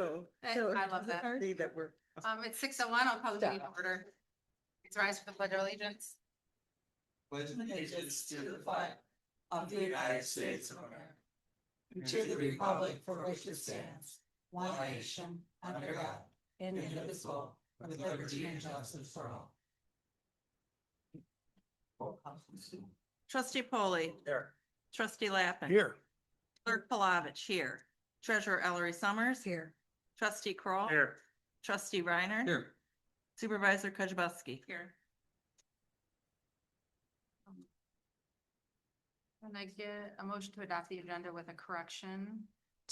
I love that. See that we're. It's 6:01. I'll call the meeting to order. Please rise for the pledge of allegiance. Pledge allegiance to the flag of the United States of America, and to the republic for which it stands, one nation, under God, indivisible, with liberty and justice for all. Trustee Polly. Here. Trustee Lappin. Here. Clerk Palovich here. Treasurer Ellery Summers. Here. Trustee Kroll, Here. Trustee Reiner. Here. Supervisor Kujabaski. Here. Can I get a motion to adopt the agenda with a correction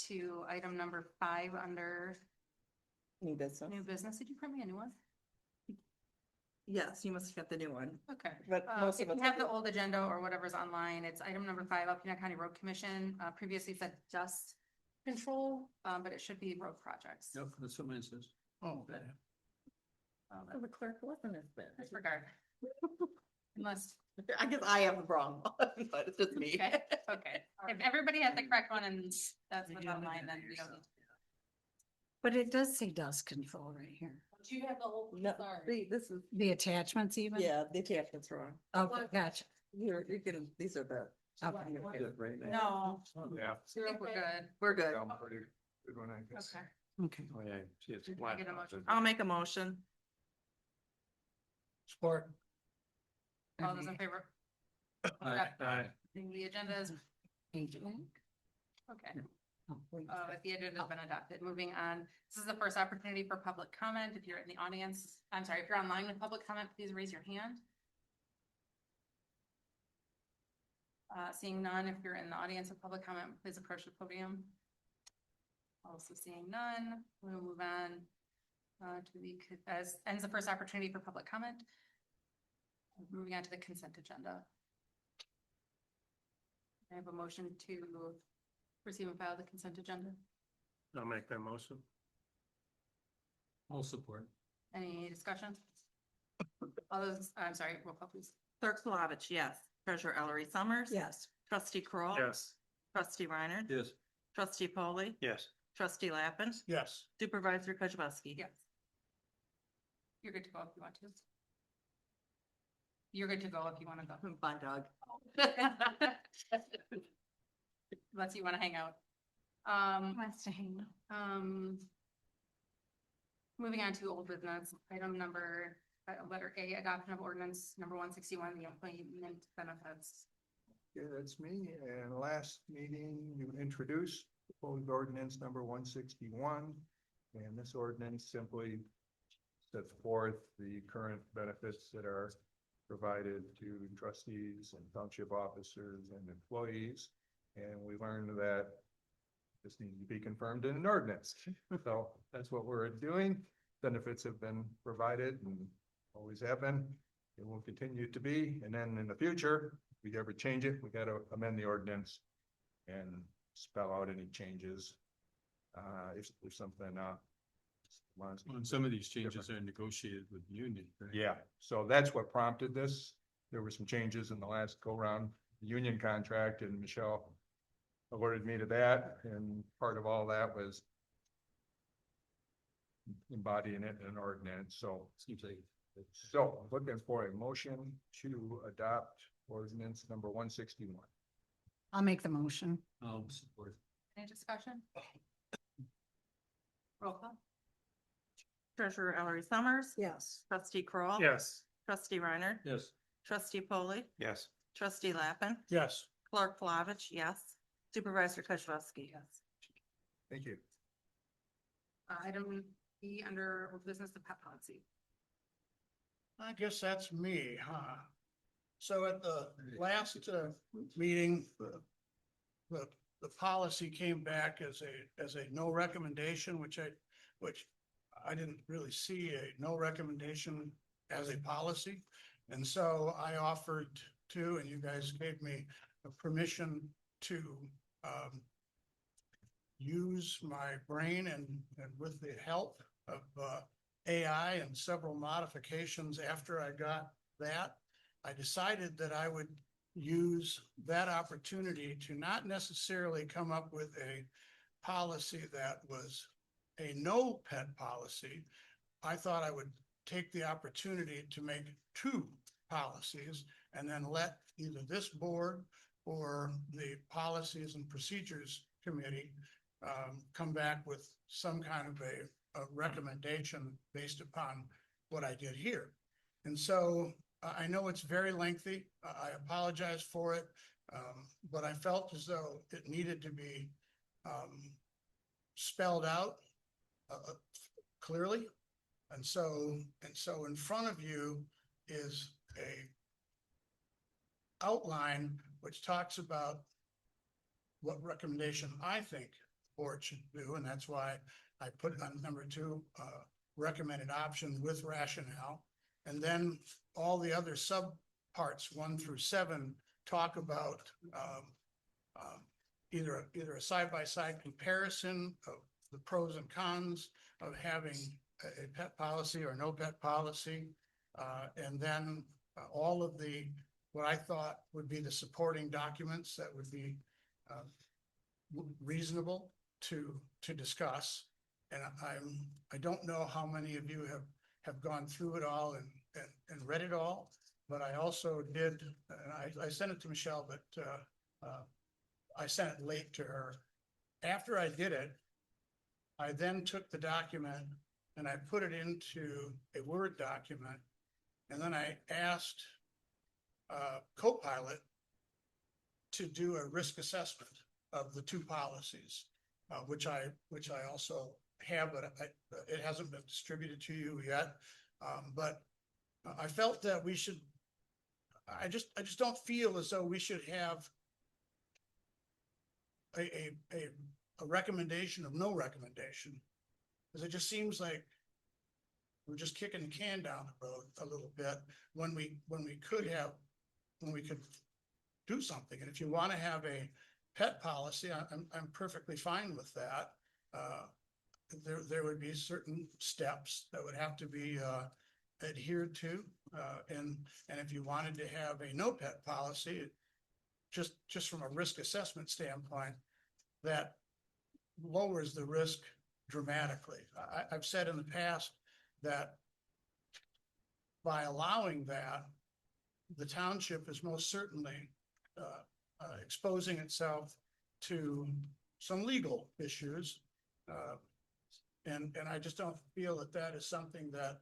to item number 5 under New business. new business? Did you print me a new one? Yes, you must have got the new one. Okay. But most If of you us. have the old agenda or whatever's online, it's item number 5, Alpena County Road Commission. Previously said dust control, but it should be road projects. Yep, that's what mine says. Oh, okay. The clerk wasn't as bad. Disregard. Unless, I guess I have the wrong one, but it's just me. okay, okay. If everybody has the correct one and that's what's online, then we don't need to. But it does say dust control right here. But you have the whole, No, sorry. see, this is, The attachments even? yeah, the attachment's wrong. Okay, gotcha. You're getting, these are the. Okay. No, Yeah. we're good. We're good. Pretty good one, I guess. Okay. Okay. Oh, yeah, see, it's Can I flat. get a motion? I'll make a motion. Sport. All those in favor? Aye. The agenda is, okay. If the agenda has been adopted, moving on, this is the first opportunity for public comment. If you're in the audience, I'm sorry, if you're online with public comment, please raise your hand. Seeing none, if you're in the audience with public comment, please approach the podium. Also seeing none, we'll move on to the, as ends the first opportunity for public comment. Moving on to the consent agenda. I have a motion to receive and file the consent agenda. I'll make that motion. I'll support. Any discussion? All those, I'm sorry, roll call please. Clerk Palovich, yes. Treasurer Ellery Summers. Yes. Trustee Kroll, Yes. Trustee Reiner. Yes. Trustee Polly. Yes. Trustee Lappin. Yes. Supervisor Kujabaski. Yes. You're good to go if you want to. You're good to go if you want to go. Bye, Doug. Unless you want to hang out. Wants to hang out. Moving on to old business, item number, letter A, adoption of ordinance number 161, the employment benefits. Yeah, that's me. And last meeting, you introduced proposed ordinance number 161. And this ordinance simply sets forth the current benefits that are provided to trustees and township officers and employees. And we learned that this needs to be confirmed in an ordinance. So that's what we're doing. Benefits have been provided and always have been. It will continue to be. And then in the future, if we ever change it, we got to amend the ordinance and spell out any changes. If something, And some of these changes are negotiated with the union. Right? yeah, so that's what prompted this. There were some changes in the last go round, union contract, and Michelle alerted me to that, and part of all that was embodying it in an ordinance, so. Seems like. So looking for a motion to adopt ordinance number 161. I'll make the motion. I'll support. Any discussion? Roll call. Treasurer Ellery Summers. Yes. Trustee Kroll, Yes. Trustee Reiner. Yes. Trustee Polly. Yes. Trustee Lappin. Yes. Clerk Palovich, yes. Supervisor Kujabaski. Yes. Thank you. Item B under old business, the pet policy. I guess that's me, huh? So at the last meeting, the policy came back as a no recommendation, which I didn't really see a no recommendation as a policy. And so I offered to, and you guys gave me permission to use my brain and with the help of AI and several modifications after I got that, I decided that I would use that opportunity to not necessarily come up with a policy that was a no pet policy, I thought I would take the opportunity to make two policies and then let either this board or the Policies and Procedures Committee come back with some kind of a recommendation based upon what I did here. And so I know it's very lengthy. I apologize for it. But I felt as though it needed to be spelled out clearly. And so in front of you is a outline which talks about what recommendation I think the board should do, and that's why I put it on number 2, recommended option with rationale. And then all the other subparts 1 through 7 talk about either a side-by-side comparison of the pros and cons of having a pet policy or no pet policy. And then all of what I thought would be the supporting documents that would be reasonable to discuss. And I don't know how many of you have gone through it all and read it all, but I also did, and I sent it to Michelle, but I sent it late to her. After I did it, I then took the document and I put it into a Word document. And then I asked Copilot to do a risk assessment of the two policies, which I also have, but it hasn't been distributed to you yet. But I felt that we should, I just don't feel as though we should have a recommendation of no recommendation. Because it just seems like we're just kicking the can down the road a little bit when we could do something. And if you want to have a pet policy, I'm perfectly fine with that. There would be certain steps that would have to be adhered to. And if you wanted to have a no pet policy, just from a risk assessment standpoint, that lowers the risk dramatically. I've said in the past that by allowing that, the township is most certainly exposing itself to some legal issues. And I just don't feel that that is something that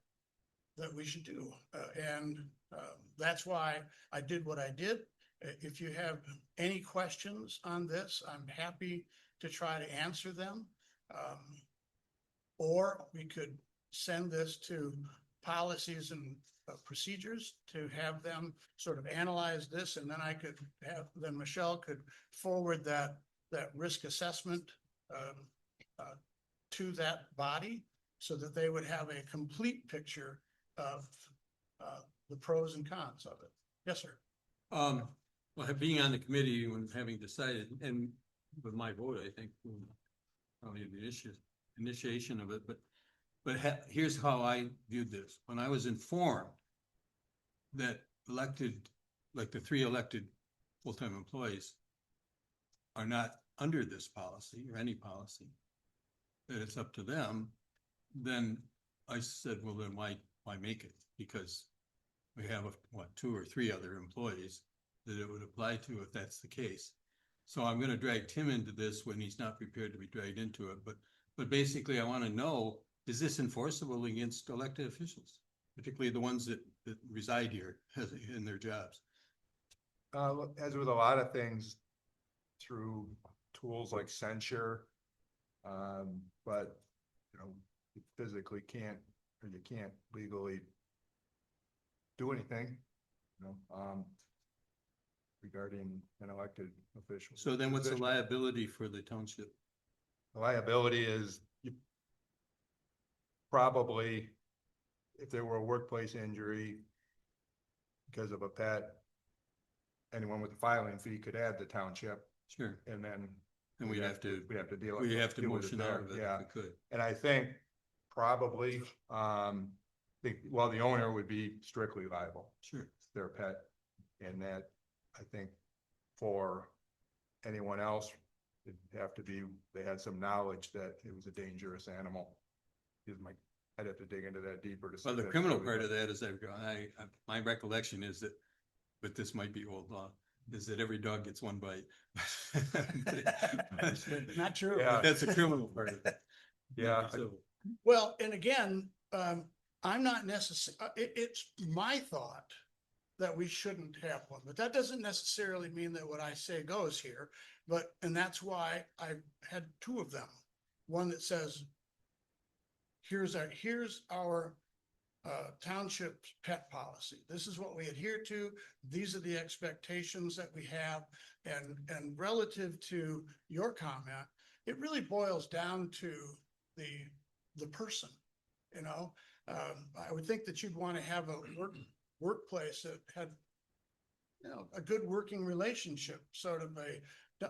we should do. And that's why I did what I did. If you have any questions on this, I'm happy to try to answer them. Or we could send this to Policies and Procedures to have them sort of analyze this, and then then Michelle could forward that risk assessment to that body so that they would have a complete picture of the pros and cons of it. Yes, sir. Well, being on the committee and having decided, and with my vote, I think probably the initiation of it, but here's how I viewed this. When I was informed that the 3 elected full-time employees are not under this policy or any policy, that it's up to them, then I said, well, then why make it? Because we have 2 or 3 other employees that it would apply to if that's the case. So I'm going to drag Tim into this when he's not prepared to be dragged into it. But basically, I want to know, is this enforceable against elected officials, particularly the ones that reside here in their jobs? As with a lot of things, through tools like censure, but you physically can't, or you can't legally do anything, regarding an elected official. So then what's the position. liability for the township? The liability is probably, if there were a workplace injury because of a pet, anyone with a filing fee could add the township, Sure. and then And we'd have to deal. we have to deal with motion there. out of it Yeah, if we could. and I think probably, the owner would be strictly liable. Sure. Their pet, and that I think for anyone else it'd have to be, they had some knowledge that it was a dangerous animal. I'd have to dig into that deeper to see. Well, the if that's criminal really part what- of that is my recollection is that, but this might be old law, is that every dog gets one bite. Not true. Yeah. That's a criminal part of it. Yeah, So, Well, and again, I'm not it's my thought that we shouldn't have one, but that doesn't necessarily mean that what I say goes here. And that's why I had two of them. One that says, here's our township pet policy. This is what we adhere to. These are the expectations that we have. And relative to your comment, it really boils down to the person, you know? I would think that you'd want to have a workplace that had, you know, a good working relationship, sort of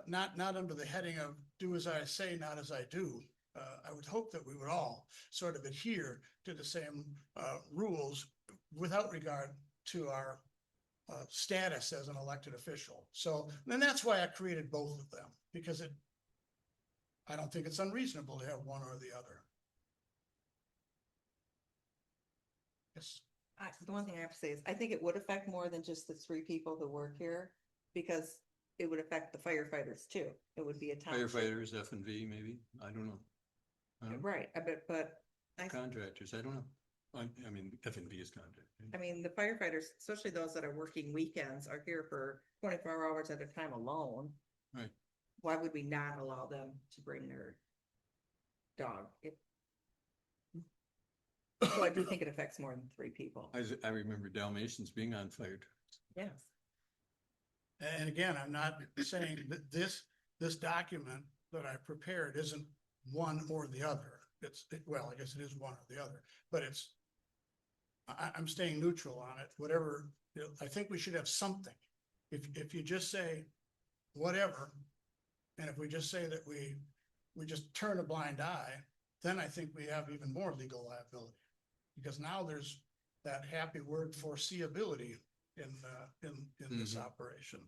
not under the heading of do as I say, not as I do. I would hope that we would all sort of adhere to the same rules without regard to our status as an elected official. So, and that's why I created both of them, because I don't think it's unreasonable to have one or the other. Yes. The one thing I have to say is, I think it would affect more than just the 3 people who work here, because it would affect the firefighters too. It would be a township. firefighters, F and V, maybe, I don't know. Right, but Contractors, I don't know. I mean, F and V is contract. I mean, the firefighters, especially those that are working weekends, are here for 24 hours at a time alone. Right. Why would we not allow them to bring their dog? So I do think it affects more than 3 people. I remember Dalmatians being on fire. Yes. And again, I'm not saying that this document that I prepared isn't one or the other. Well, I guess it is one or the other, but I'm staying neutral on it, whatever. You know, I think we should have something. If you just say whatever, and if we just say that we just turn a blind eye, then I think we have even more legal liability. Because now there's that happy word foreseeability in this operation.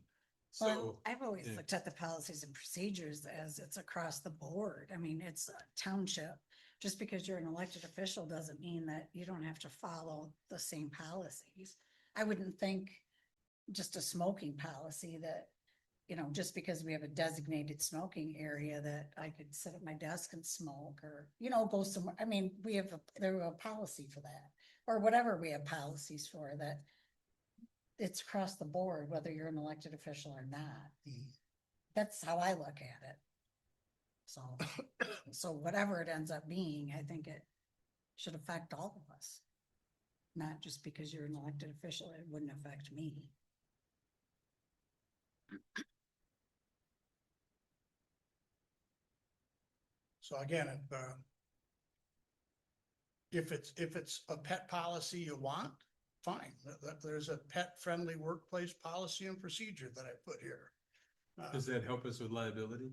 Well, So, I've always yeah. looked at the policies and procedures as it's across the board. I mean, it's a township. Just because you're an elected official doesn't mean that you don't have to follow the same policies. I wouldn't think just a smoking policy that, you know, just because we have a designated smoking area that I could sit at my desk and smoke or, you know, go somewhere. I mean, there a policy for that, or whatever we have policies for that. It's across the board, whether you're an elected official or not. Mhm. That's how I look at it. So whatever it ends up being, I think it should affect all of us. Not just because you're an elected official, it wouldn't affect me. So again, if it's a pet policy you want, fine. There's a pet-friendly workplace policy and procedure that I put here. Does that help us with liability?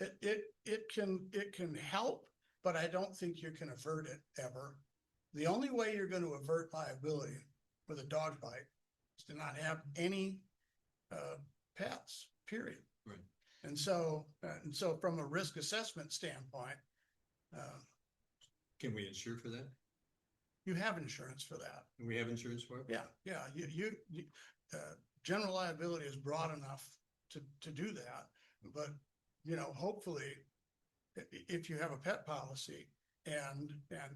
It can help, but I don't think you can avert it ever. The only way you're going to avert liability with a dog bite is to not have any pets, period. Right. And so from a risk assessment standpoint, Can we insure for that? you have insurance for that. Do we have insurance for it? Yeah, you general liability is broad enough to do that, but, you know, hopefully, if you have a pet policy and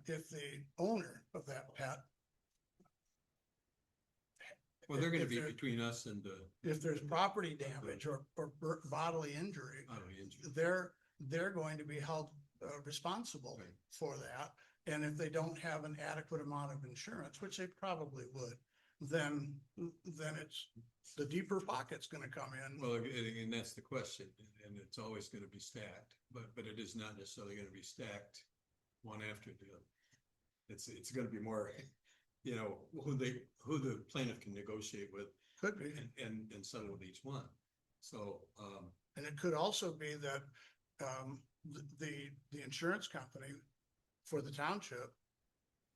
if the owner of that pet. Well, they're gonna if be there- between us and If there's property damage or bodily injury, bodily injury. they're going to be held responsible Right. for that. And if they don't have an adequate amount of insurance, which they probably would, then it's the deeper pocket's gonna come in. Well, and that's the question, and it's always gonna be stacked, but it is not necessarily gonna be stacked one after the other. It's gonna be more, you know, who the plaintiff can negotiate with Could be. and settle with each one. So, And it could also be that the insurance company for the township,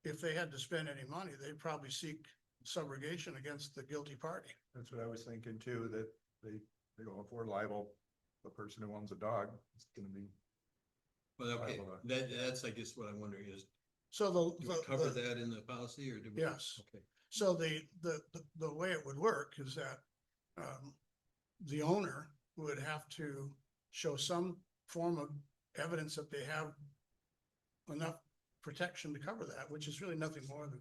if they had to spend any money, they'd probably seek subrogation against the guilty party. That's what I was thinking too, that they go, if we're liable, the person who owns a dog is gonna be. Well, okay, Liable to- that's, I guess, what I'm wondering is, So do we cover the, that in the policy or do we? Yes. Okay. so the way it would work is that, the owner would have to show some form of evidence that they have enough protection to cover that, which is really nothing more than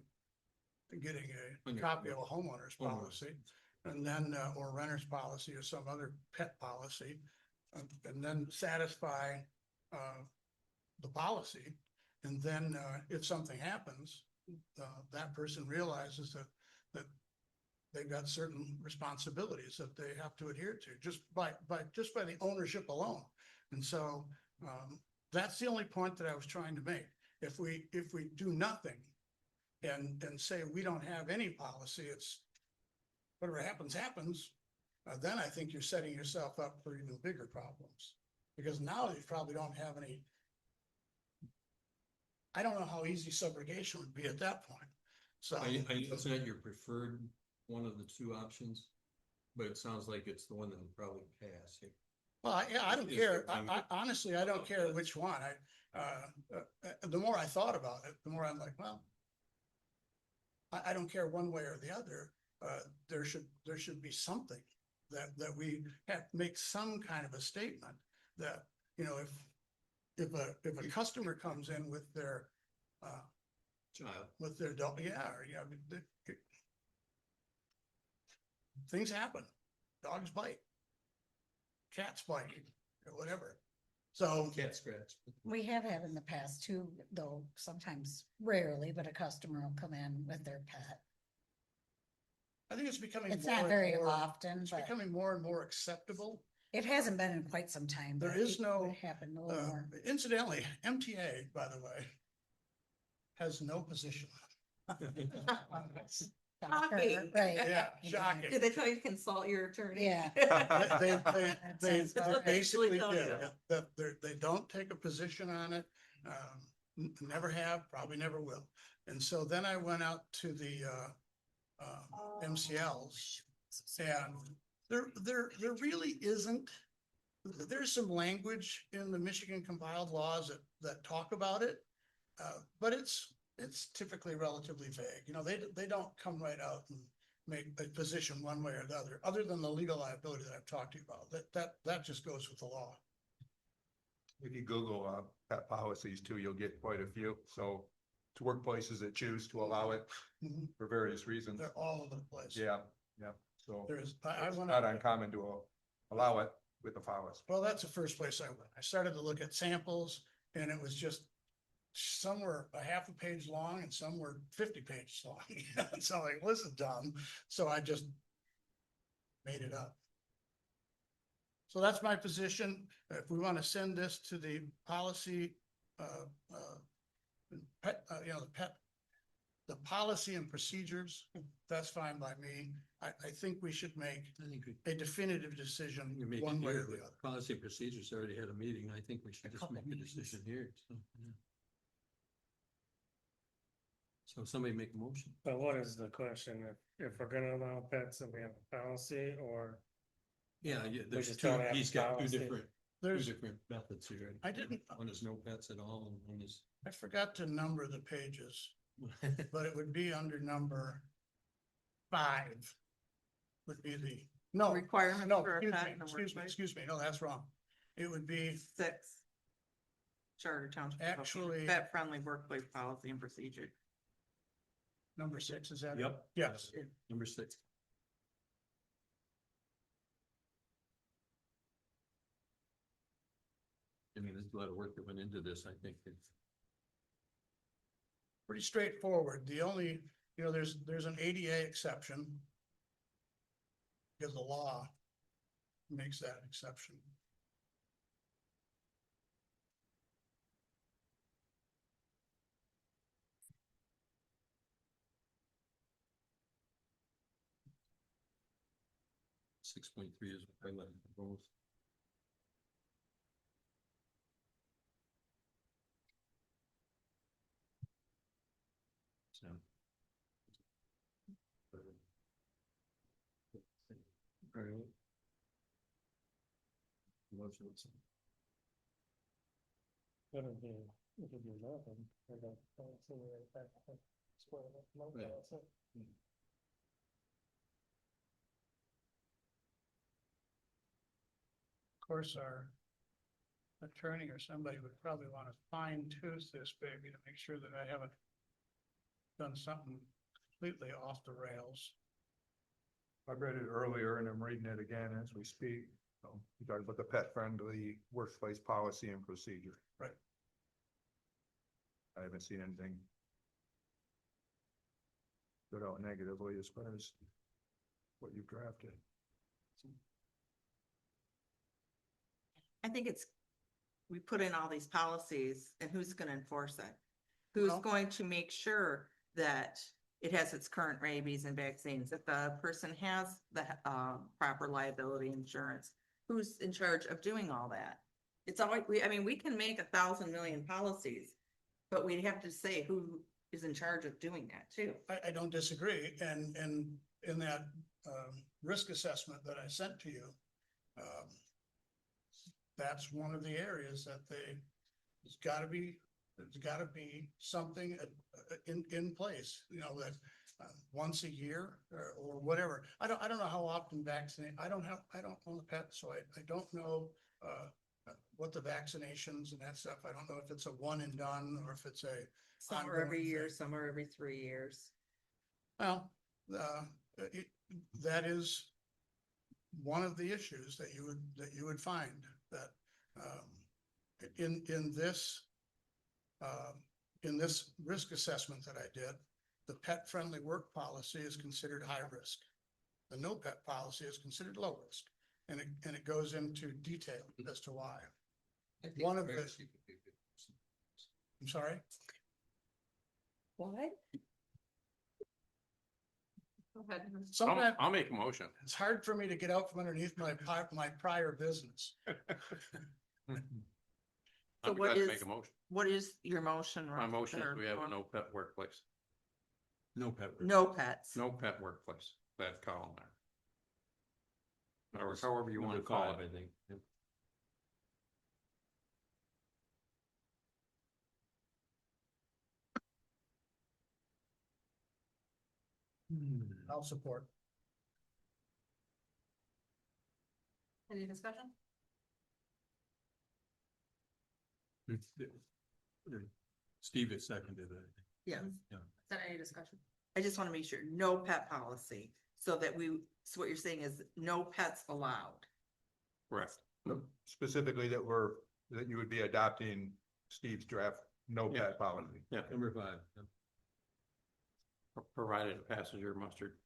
getting a Under- copy of a homeowner's Homeowners. policy, and then, or renter's policy or some other pet policy, and then satisfy, the policy. And then, if something happens, that person realizes that they've got certain responsibilities that they have to adhere to, just by the ownership alone. And so, that's the only point that I was trying to make. If we do nothing and say we don't have any policy, it's whatever happens, happens, then I think you're setting yourself up for even bigger problems. Because now you probably don't have any. I don't know how easy subrogation would be at that point. So, I it's not your preferred one of the two options, but it sounds like it's the one that would probably pass here. well, yeah, I don't Is care. there- I honestly, I don't care which one. The more I thought about it, the more I'm like, well, I don't care one way or the other. There should be something that we have, make some kind of a statement that, you know, if a customer comes in with their, Child. dog, things happen. Dogs bite. Cats bite, or whatever. So, Cat scratch. We have had in the past too, though, sometimes rarely, but a customer will come in with their pet. I think it's becoming. It's more not and very more- often, It's but becoming more and more acceptable. it hasn't been in quite some time. There but is it no, would happen a little more. Incidentally, MTA, by the way, has no position. Shocking. Right. Yeah, shocking. Did they tell you to consult your attorney? Yeah. They sounds about right. basically Tell did, you. that they don't take a position on it, never have, probably never will. And so then I went out to the, MCLs, and there really isn't, there's some language in the Michigan compiled laws that talk about it. But it's typically relatively vague, you know, they don't come right out and make a position one way or the other than the legal liability that I've talked to you about, that just goes with the law. If you Google, pet policies too, you'll get quite a few. So it's workplaces that choose to allow it Mhm. for various reasons. They're all over the place. Yeah, yeah. So There's, I it's went not out, uncommon to allow it with the policy. well, that's the first place I went. I started to look at samples, and it was just, some were a half a page long and some were 50 pages long. So I'm like, this is dumb. So I just made it up. So that's my position. If we want to send this to the policy, the policy and procedures, that's fine by me. I think we should make I think we a definitive decision can make it one way here, or the but other. policy and procedures already had a meeting. I think we should just couple make a meetings. decision here. So, yeah. So somebody make a motion. But what is the question? If we're gonna allow pets, and we have a policy, or Yeah, there's just two, don't have he's got two policy. two different methods here. I didn't, One is no pets at all and one is. I forgot to number the pages, but it would be under number 5. Would be the, no, Requirement no, for a pet in the workplace. excuse me, no, that's wrong. It would be 6. Charter Township. Code. Actually- Pet-friendly workplace policy and procedure. number 6, is that? it? Yep. Yes. Number 6. I mean, there's a lot of work that went into this, I think. Pretty straightforward. The only, you know, there's an ADA exception. Because the law makes that exception. Six point three is what I let both. So. All right. It'll be nothing. I don't see it back. Square it up, no, Yeah. that's it. Of course, our attorney or somebody would probably want to fine tooth this baby to make sure that I haven't done something completely off the rails. I read it earlier and I'm reading it again as we speak. You talked about the pet friendly workplace policy and procedure. Right. I haven't seen anything stood out negatively as far as what you've drafted. I think we put in all these policies and who's gonna enforce it? Who's Well- going to make sure that it has its current rabies and vaccines? If the person has the proper liability insurance, who's in charge of doing all that? It's always, we can make 1,000 million policies, but we'd have to say who is in charge of doing that too. I don't disagree, and in that risk assessment that I sent to you, that's one of the areas that there's gotta be something in place, you know, that once a year or whatever. I don't know how often vaccinate, I don't own a pet, so I don't know what the vaccinations and that stuff, I don't know if it's a one and done or if it's a Some are every ongoing year, thing. some are every 3 years. Well, that is one of the issues that you would find that, in this risk assessment that I did, the pet friendly work policy is considered high risk. The no pet policy is considered low risk, and it goes into detail as to why. One of the, I'm sorry? What? Go ahead. Sometimes I'll make a motion. it's hard for me to get out from underneath my prior business. So I'm what glad to is- make a motion. What is your motion? My motion is or- we have a no pet workplace. No pet. No pets. No pet workplace, that column there. Or however you wanna call it, I think. I'll support. Any discussion? Steve has seconded it. Yes. Is that any discussion? I just want to make sure, no pet policy, so so what you're saying is no pets allowed. Correct. Specifically that you would be adopting Steve's draft, no Yeah. pet policy. Yeah, number 5. yeah. Provided a passenger mustard.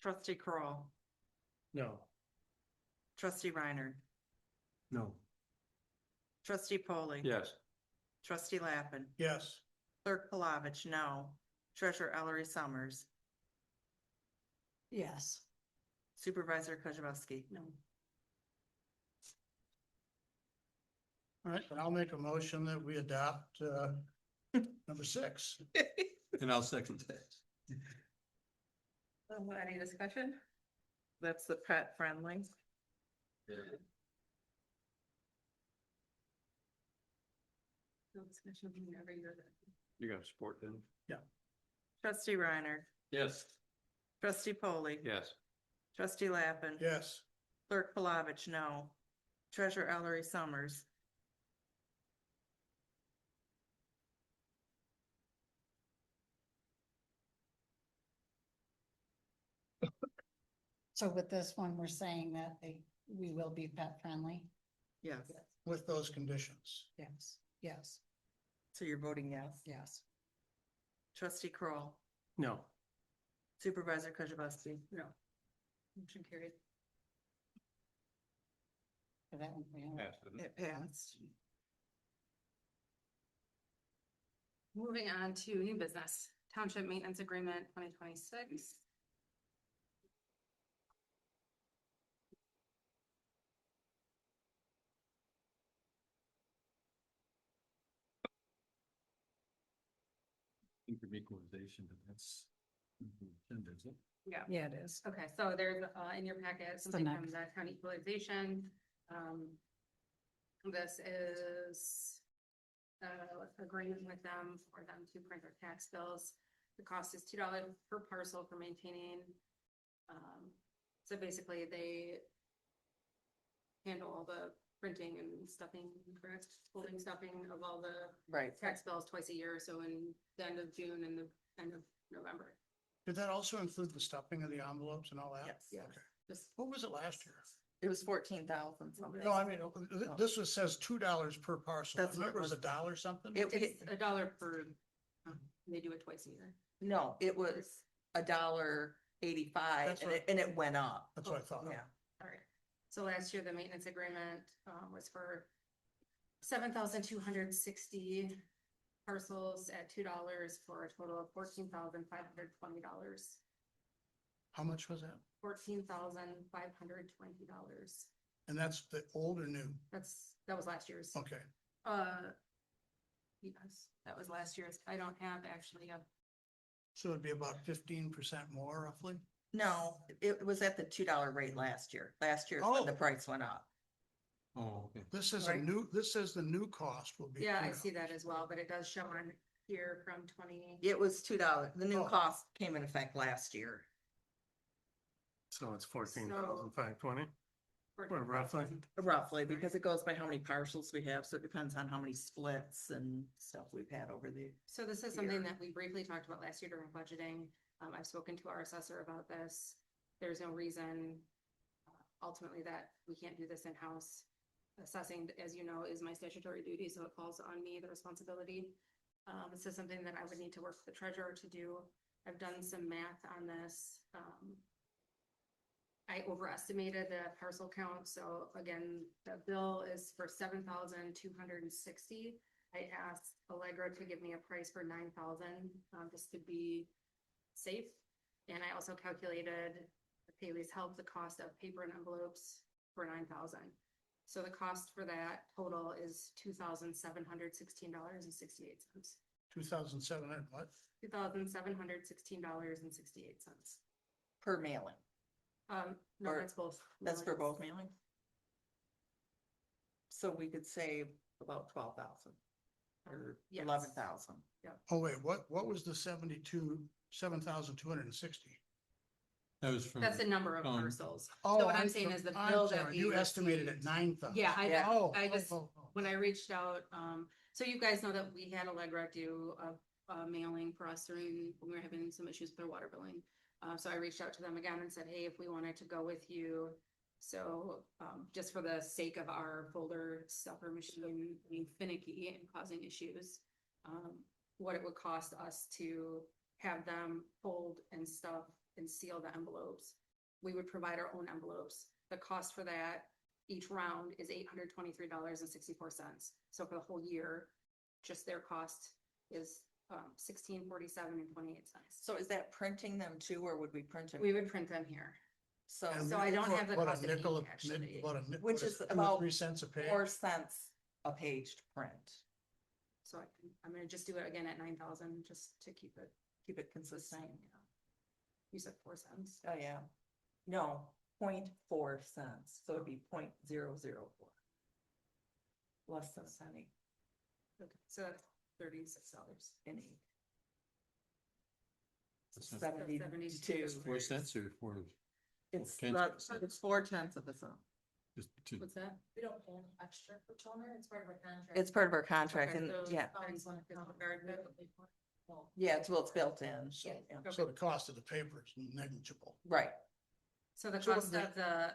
Trustee Kroll, No, trustee Reiner, No. trustee Polly. Yes. Trustee Lappin, Yes. clerk Palovich, no. Treasurer Ellery Summers, Yes. supervisor Kozibowski. No. All right, then I'll make a motion that we adopt number 6. And I'll second that. Any discussion? That's the pet friendly. No discussion every year. You got support then? Trustee Reiner, Yes. trustee Polly. Yes. Trustee Lappin. Yes. Clerk Palovich, no. Treasurer Ellery Summers, So with this one, we're saying that we will be pet friendly? yes. With those conditions. Yes, yes, So you're voting yes. yes. Trustee Kroll, no, supervisor Kozibowski. No. Motion carried. For that one, yeah. Passed, didn't it? It passed. Moving on to new business, township maintenance agreement 2026. income equalization, but that's. Is it? Yeah. Yeah, it is. Okay, so there's, in your packet, the something from next. the county equalization. This is agreement with them for them to print their tax bills. The cost is $2 per parcel for maintaining. So basically they handle all the printing and stuffing, correct? Holding stuffing of all the Right. tax bills twice a year, so in the end of June and the end of November. Did that also include the stuffing of the envelopes and all that? Yes. Yeah. Okay. Just, What was it last year? It was 14,000 something. No, I mean, this was, says $2 per parcel. I That's what it remember it was was. $1 something? It, it's $1 per, they do it twice a year. no, it was $1.85 That's and right. it went up. That's what I thought. Yeah. All right, so last year, the maintenance agreement, was for 7,260 parcels at $2 for a total of $14,520. How much was that? $14,520. And that's the old or new? That was last year's. Okay. Yes, that was last year's. I don't have actually a, So it'd be about 15% more roughly? No, it was at the $2 rate last year. Last year, when the Oh. price went up. Oh, okay. This is a Right. new, this says the new cost will be. yeah, I $2. see that as well, but it does show on here from 20. It was $2. The new Oh. cost came in effect last year. So it's 14,520, or roughly. Roughly, because it goes by how many parcels we have, so it depends on how many splits and stuff we've had over the. So this is something that we briefly talked about last year during budgeting. I've spoken to our assessor about this. There's no reason ultimately that we can't do this in-house. Assessing, as you know, is my statutory duty, so it falls on me, the responsibility. This is something that I would need to work with the treasurer to do. I've done some math on this. I overestimated the parcel count, so again, the bill is for 7,260. I asked Allegra to give me a price for 9,000, just to be safe. And I also calculated the Paley's Help, the cost of paper and envelopes for 9,000. So the cost for that total is $2,716.68. 2,700 what? $2,716.68. Per mailing. No, Or that's both. That's for mailings. both mailings? So we could save about 12,000 or Yes. 11,000. Oh, wait, what was the 7,260? That was from. That's the number of Um, parcels. Oh, So what I'm saying is the bill that we You estimated at received- 9,000. Yeah, Yeah. I just, when I reached out, so you guys know that we had Allegra do a mailing for us during, when we were having some issues with our water billing. So I reached out to them again and said, hey, if we wanted to go with you. So, just for the sake of our folder stuffer machine being finicky and causing issues, what it would cost us to have them fold and stuff and seal the envelopes. We would provide our own envelopes. The cost for that each round is $823.64. So for the whole year, just their cost is $1647.28. So is that printing them too, or would we print them? We would print them here. So And So I don't have the what, a cost of nickel ink, actually. Which is two or about 3 cents a page? 4 cents a page to print. So I'm gonna just do it again at 9,000, just to keep it Keep it the consistent. same. Yeah. You said 4 cents. Oh, yeah. No, 0.4 cents, so it'd be 0.004. Less than a penny Okay, so that's $36. in ink. That's not- 72. 4 cents or 4, It's, 10 not- cents. it's 4/10 of a cent. just to, What's that? We don't pay extra for toner, it's part of our contract. It's part of our contract Okay, and so yeah, thanks, one, it's regard to- yeah, it's built in. Yeah. Yeah. So the cost of the paper is negligible. Right. So the So cost the- of the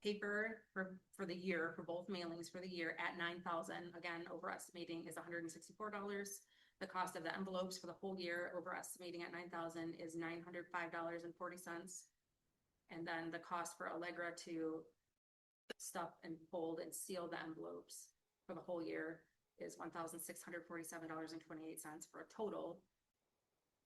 paper for the year, for both mailings for the year at 9,000, again, overestimating is $164. The cost of the envelopes for the whole year, overestimating at 9,000 is $905.40. And then the cost for Allegra to stuff and fold and seal the envelopes for the whole year is $1,647.28 for a total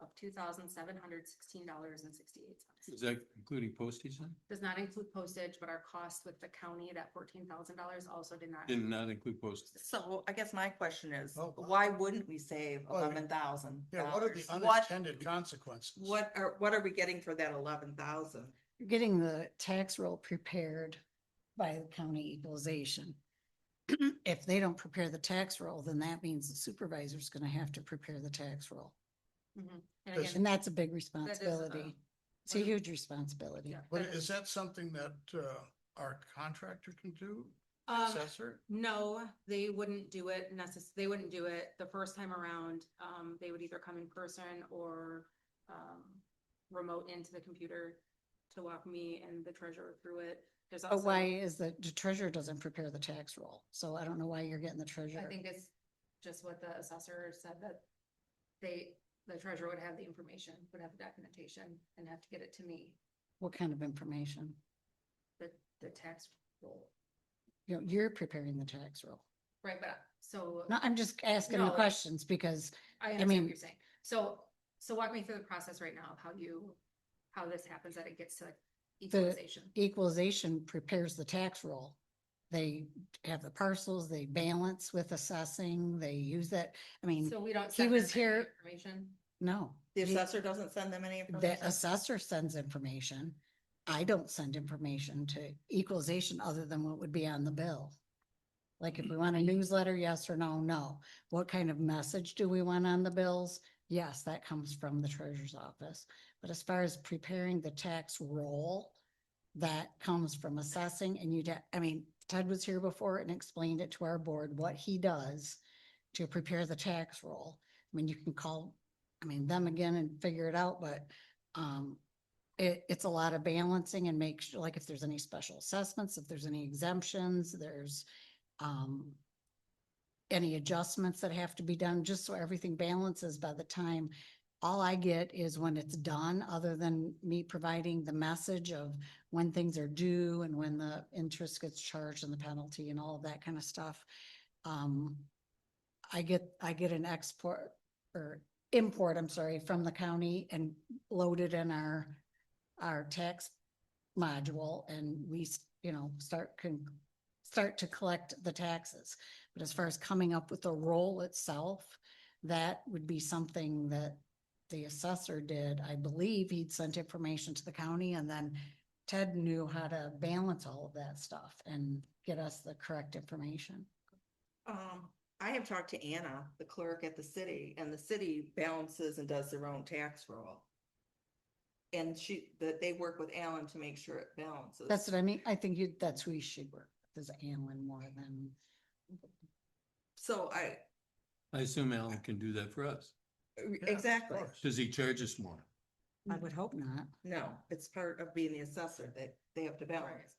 of $2,716.68. Is that including postage then? Does not include postage, but our cost with the county, that $14,000 also did not. Did not include postage. So I guess my question is, Oh, wow. why wouldn't we save Well, I mean, $11,000? Yeah, what are the What, unintended consequences? what are we getting for that 11,000? You're getting the tax roll prepared by the county equalization. If they don't prepare the tax roll, then that means the supervisor's gonna have to prepare the tax roll. Mhm. And Does- again, And that's a big responsibility. It's a what- huge responsibility. yeah, But that is that something that, our contractor can do? Um, Assessor? No, they wouldn't do it they wouldn't do it the first time around. They would either come in person or, remote into the computer to walk me and the treasurer through it. There's But also, why is the treasurer doesn't prepare the tax roll? So I don't know why you're getting the I treasurer. think it's just what the assessor said, that the treasurer would have the information, would have the documentation and have to get it to me, What kind of information? the tax roll. You know, you're preparing the tax roll. Right, but so. No, I'm just asking the No. questions because I understand mean- what you're saying. So walk me through the process right now of how this happens, that it gets to equalization. equalization prepares the tax roll. They have the parcels, they balance with assessing, they use that. I mean, So we don't. he send was them any here- Information. no. The he- assessor doesn't send them any The information? assessor sends information. I don't send information to equalization other than what would be on the bill. Like if we want a newsletter, yes or no, no. What kind of message do we want on the bills? Yes, that comes from the treasurer's office. But as far as preparing the tax roll, that comes from assessing and I mean, Ted was here before and explained it to our board, what he does to prepare the tax roll. I mean, you can call, them again and figure it out, but, it's a lot of balancing and make sure, like if there's any special assessments, if there's any exemptions, there's, any adjustments that have to be done, just so everything balances by the time. All I get is when it's done, other than me providing the message of when things are due and when the interest gets charged and the penalty and all of that kind of stuff. I get an export or import, I'm sorry, from the county and load it in our tax module and we, start to collect the taxes. But as far as coming up with the roll itself, that would be something that the assessor did. I believe he'd sent information to the county and then Ted knew how to balance all of that stuff and get us the correct information. I have talked to Anna, the clerk at the city, and the city balances and does their own tax roll. And that they work with Alan to make sure it balances. That's what I mean. I think that's who you should work with, is Alan more than. So I assume Alan can do that for us. exactly, Does he charge us more? I would hope not. no, it's part of being the assessor that they have to balance.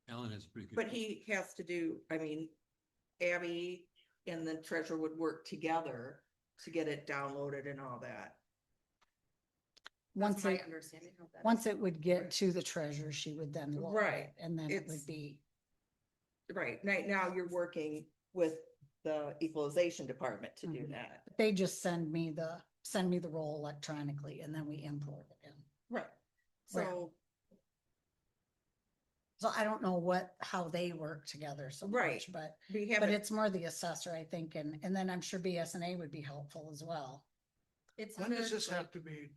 Alan has pretty good. But he has to do, Abby and the treasurer would work together to get it downloaded and all that. That's Once my it, understanding of that. once it would get to the treasurer, she would then load Right. it, and then it It's- would be, Right, right now you're working with the equalization department to do Mhm. that. they just send me the roll electronically and then we import it in. Right. So, So I don't know how they work together so Right. much, but we have, it's more the assessor, I think, and then I'm sure BSNA would be helpful as well. It's When does under, this have to be,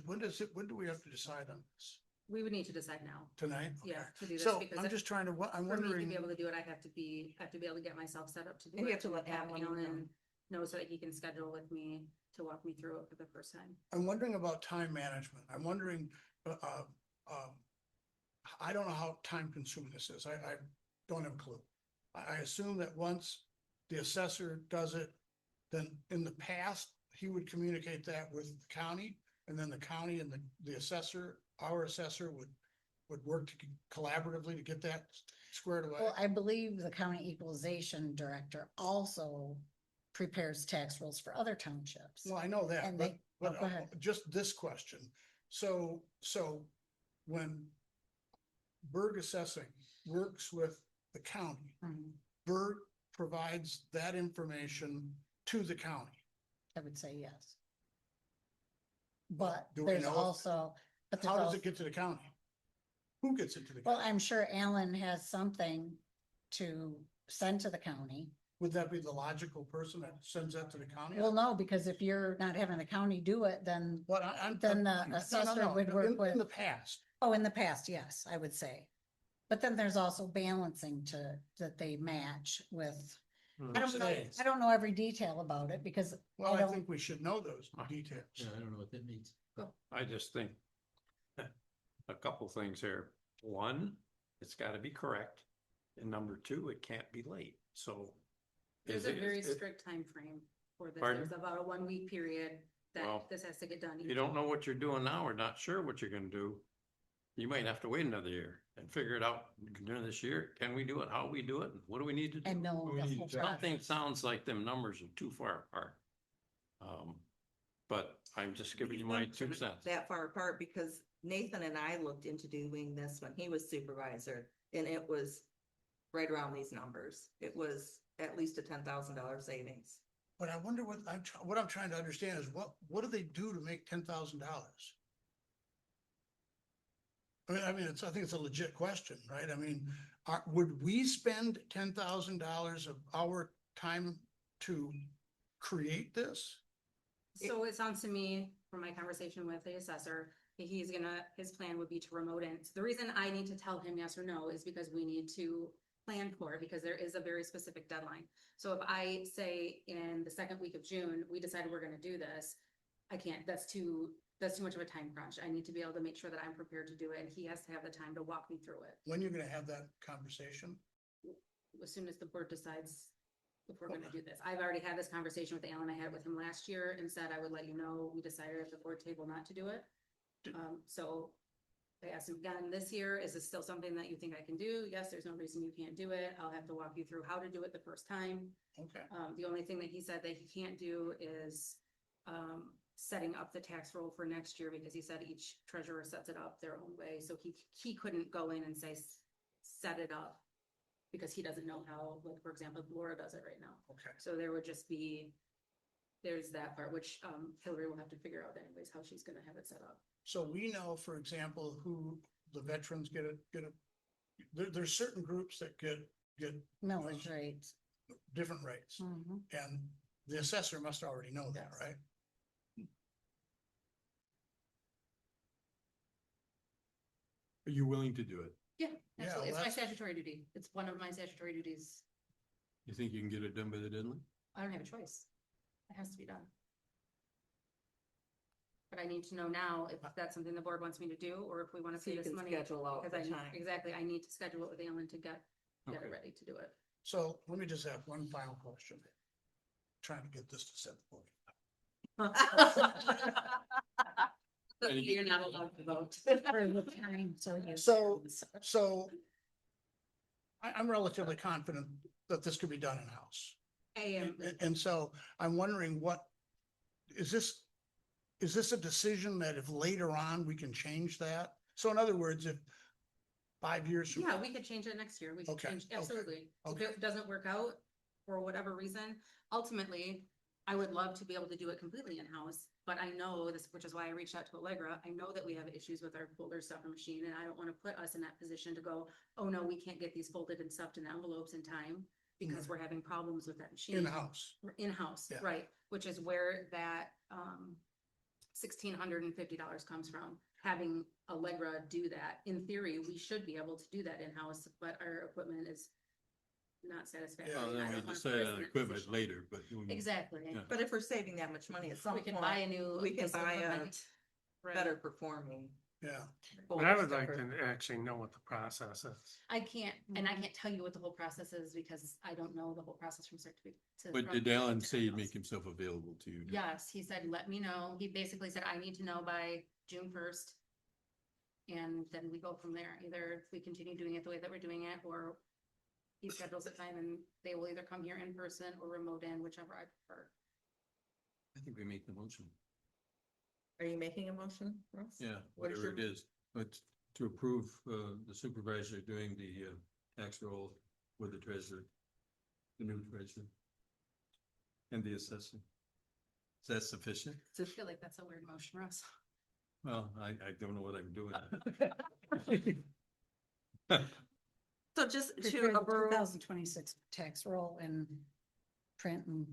when do we have to decide on this? we would need to decide now. Tonight? Yeah, Okay. to do this, So because I'm if- just trying to, I'm For me to wondering, be able to do it, I have to be able to get myself set up to do it. And you have to let have Alan know. Alan know so that he can schedule with me to walk me through it for the first time. I'm wondering about time management. I'm wondering, I don't know how time consuming this is. I don't have a clue. I assume that once the assessor does it, then in the past, he would communicate that with the county, and then the county and the assessor, our assessor would work collaboratively to get that squared away. Well, I believe the county equalization director also prepares tax rolls for other townships. Well, I know that, And but, they- go ahead. just this question. So when Berg Assessing works with the county, Mhm. Berg provides that information to the county. I would say yes. but Do we there's know if- also, but there's How does also, it get to the county? Who gets it to the well, county? I'm sure Alan has something to send to the county. Would that be the logical person that sends that to the county? Well, no, because if you're not having the county do it, then, What I'm. then the no, no, assessor no, would in- work with. In the past, Oh, in the past, yes, I would say. But then there's also balancing that they match with. I don't know, I don't know every detail about it because well, I don't, think we should know those details. Yeah, I don't know what that means. I just think a couple things here. One, it's gotta be correct. And number two, it can't be late. So. There's is a it- very is it- strict time frame for this. Pardon? There's about a 1 week period that Well, this has to get done. You don't know what you're doing now or not sure what you're gonna do. You might have to wait another year and figure it out during this year. Can we do it? How we do it? What do we need to do? and know We the need whole to- Something process. sounds like them numbers are too far apart. But I'm just giving you my 2 cents. That far apart because Nathan and I looked into doing this when he was supervisor and it was right around these numbers. It was at least a $10,000 savings. But I wonder what I'm trying to understand is what do they do to make $10,000? I mean, I think it's a legit question, right? I mean, would we spend $10,000 of our time to create this? So it sounds to me, from my conversation with the assessor, that his plan would be to remote in. So the reason I need to tell him yes or no is because we need to plan for it, because there is a very specific deadline. So if I say in the second week of June, we decided we're gonna do this, I can't, that's too much of a time crunch. I need to be able to make sure that I'm prepared to do it, and he has to have the time to walk me through it. When you're gonna have that conversation? As soon as the board decides if we're gonna do this. I've already had this conversation with Alan. I had it with him last year and said I would let you know. We decided at the board table not to do it. So I asked him again this year, is this still something that you think I can do? Yes, there's no reason you can't do it. I'll have to walk you through how to do it the first time. Okay, The only thing that he said that he can't do is setting up the tax roll for next year, because he said each treasurer sets it up their own way. So he couldn't go in and say, set it up, because he doesn't know how, like, for example, Laura does it right now. okay. So there would just be, there's that part, which Hillary will have to figure out anyways, how she's gonna have it set up. So we know, for example, who the veterans there's certain groups that get Millage rates. different rates. Mhm. And the assessor must already know that, Yes. right? Are you willing to do it? Yeah, Yeah, absolutely. It's my that's- statutory duty. It's one of my statutory duties. You think you can get it done by the deadline? I don't have a choice. It has to be done. But I need to know now if that's something the board wants me to do, or if we wanna So pay you this can money. schedule out the Because time. exactly, I need to schedule it with Alan to get Okay. it ready to do it. So let me just have one final question. Trying to get this to set the board. You're not allowed to vote. For the time, so you. So I'm relatively confident that this could be done in-house. I am, And so I'm wondering is this a decision that if later on we can change that? So in other words, if 5 years from. yeah, we could change it next year. We could Okay, change, okay, absolutely. If okay. it doesn't work out for whatever reason, ultimately, I would love to be able to do it completely in-house. But I know this, which is why I reached out to Allegra. I know that we have issues with our folder stuffer machine, and I don't want to put us in that position to go, oh no, we can't get these folded and stuffed in envelopes in time because we're having problems with that machine. In-house. In-house, Yeah. right, which is where that $1,650 comes from. Having Allegra do that, in theory, we should be able to do that in-house, but our equipment is not satisfactory. Yeah, Well, I then don't we wanna put decide us on in that equipment position. later, but. Exactly. Yeah. But if we're saving that much money at some We point. can buy a new. We can piece of buy a equipment. Right. better performing. Yeah. But I would like to actually know what the process is. I can't, and I can't tell you what the whole process is because I don't know the whole process from start to. But from did beginning Alan to say he'd end. make himself available to you? Yes, he said, let me know. He basically said, I need to know by June 1st. And then we go from there. Either we continue doing it the way that we're doing it, or he schedules a time and they will either come here in person or remote in, whichever I prefer. I think we make the motion. Are you making a motion, Russ? Yeah, What is whatever it your- is, but to approve, the supervisor doing the, tax roll with the treasurer, the new treasurer. And the assessor. Is that sufficient? I feel like that's a weird motion, Russ. Well, I don't know what I'm doing. So just to Prepare the approve, 2026 tax roll and print and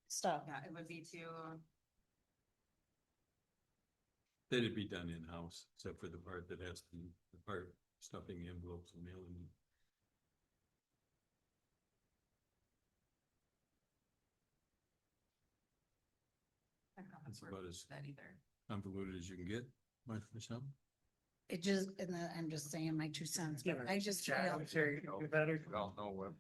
stuff. Yeah, it would be to, That'd be done in-house, except for the part that has to, the part stuffing envelopes and mailing them. I don't know if That's it's about worth as that either. convoluted as you can get, Michelle. It just, and then I'm just saying my 2 cents, but I just feel You better. We all know what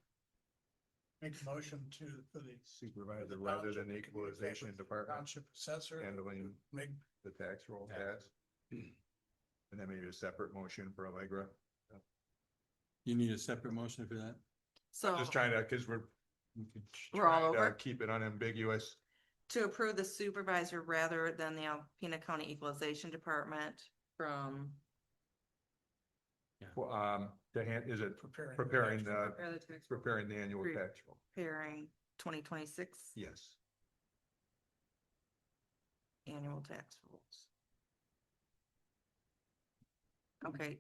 Make a motion to, for the supervisor rather than the equalization department township assessor, handling make, the tax roll tax. And then maybe a separate motion for Allegra. You need a separate motion for that? so Just trying to, cause We're all trying to over? keep it unambiguous. to approve the supervisor rather than the Alpena County Equalization Department from Is it preparing. preparing the, Prepare the tax roll. preparing the annual Pre- tax roll? preparing 2026 Yes. annual tax rolls. Okay,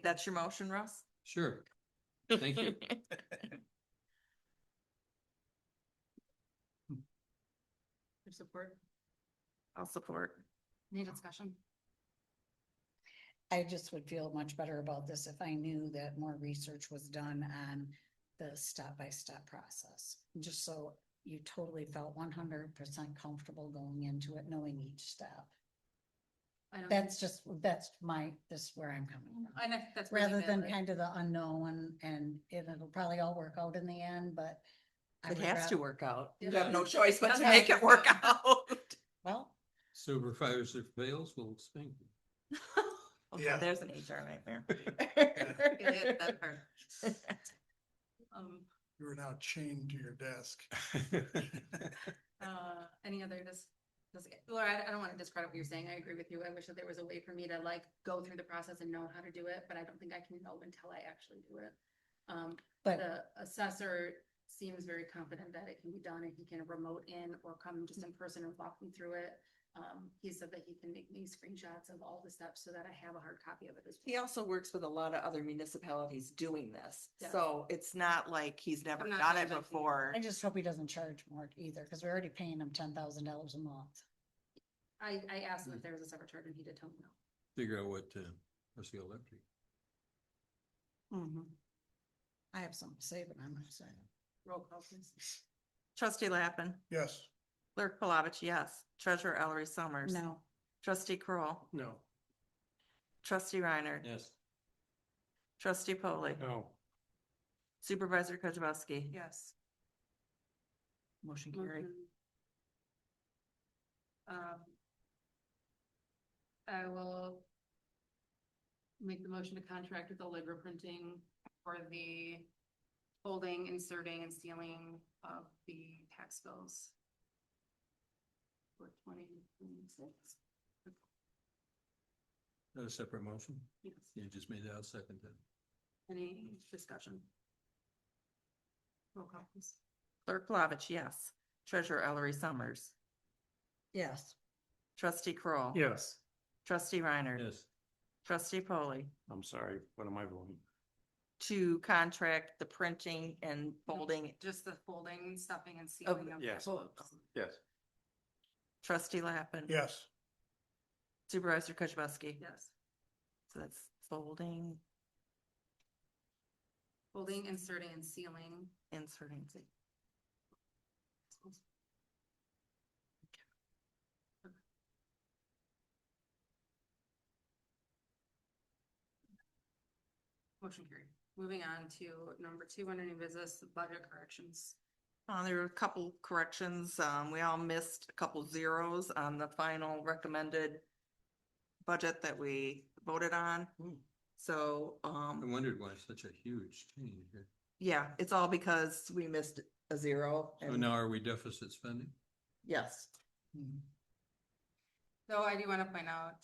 that's your motion, Russ? Sure. Thank you. Your support, I'll support. any discussion? I just would feel much better about this if I knew that more research was done on the step-by-step process. Just so you totally felt 100% comfortable going into it, knowing each step. I don't That's just, that's where I'm coming from. And I think that's. really Rather than valid. kind of the unknown and it'll probably all work out in the end, but. I It would has to ra- work out. You Yeah. have no choice but to Doesn't make have it to work work out. Well, Supervisor fails, will spank you. Okay, Yeah. there's an HR nightmare. Yeah, that part. You are now chained to your desk. Any other Laura, I don't want to discredit what you're saying. I agree with you. I wish that there was a way for me to like go through the process and know how to do it, but I don't think I can know until I actually do it. but The assessor seems very confident that it can be done and he can remote in or come just in person and walk me through it. He said that he can make me screenshots of all the steps so that I have a hard copy of it as well. He also works with a lot of other municipalities doing this, Yeah. so it's not like he's never I'm not done it judging. before. I just hope he doesn't charge more either, because we're already paying him $10,000 a month. I asked him if there was a separate charge and he did tell me no. Figure out what, what's the electric? Mhm. I have something to say, but I'm not saying. Roll call please. Trustee Lappin, Yes. Clerk Palovich, yes. Treasurer Ellery Summers. No, Trustee Kroll, No. Trustee Reiner. Yes. Trustee Polly. No. Supervisor Kozibowski. Yes. Motion carried. I will make the motion to contract with Allegra Printing for the folding, inserting, and sealing of the tax bills for 2026. Not a separate motion? Yes. You just made that, I'll second that. Any discussion? Roll call, please. Clerk Palovich, yes. Treasurer Ellery Summers. yes, Trustee Kroll, Yes. Trustee Reiner. Yes. Trustee Polly. I'm sorry, what am I voting? To contract the printing and folding. Just the folding, stuffing, and sealing of the yes. envelopes. Yes. Trustee Lappin. Yes. Supervisor Kozibowski. Yes. So that's folding, Folding, inserting, and sealing. inserting. Motion carried. Moving on to number 2 under new business, budget corrections. There were a couple corrections. We all missed a couple zeros on the final recommended budget that we voted on. So, I wondered why such a huge change here. yeah, it's all because we missed a zero. So and- now are we deficit spending? Yes. So I do want to point out,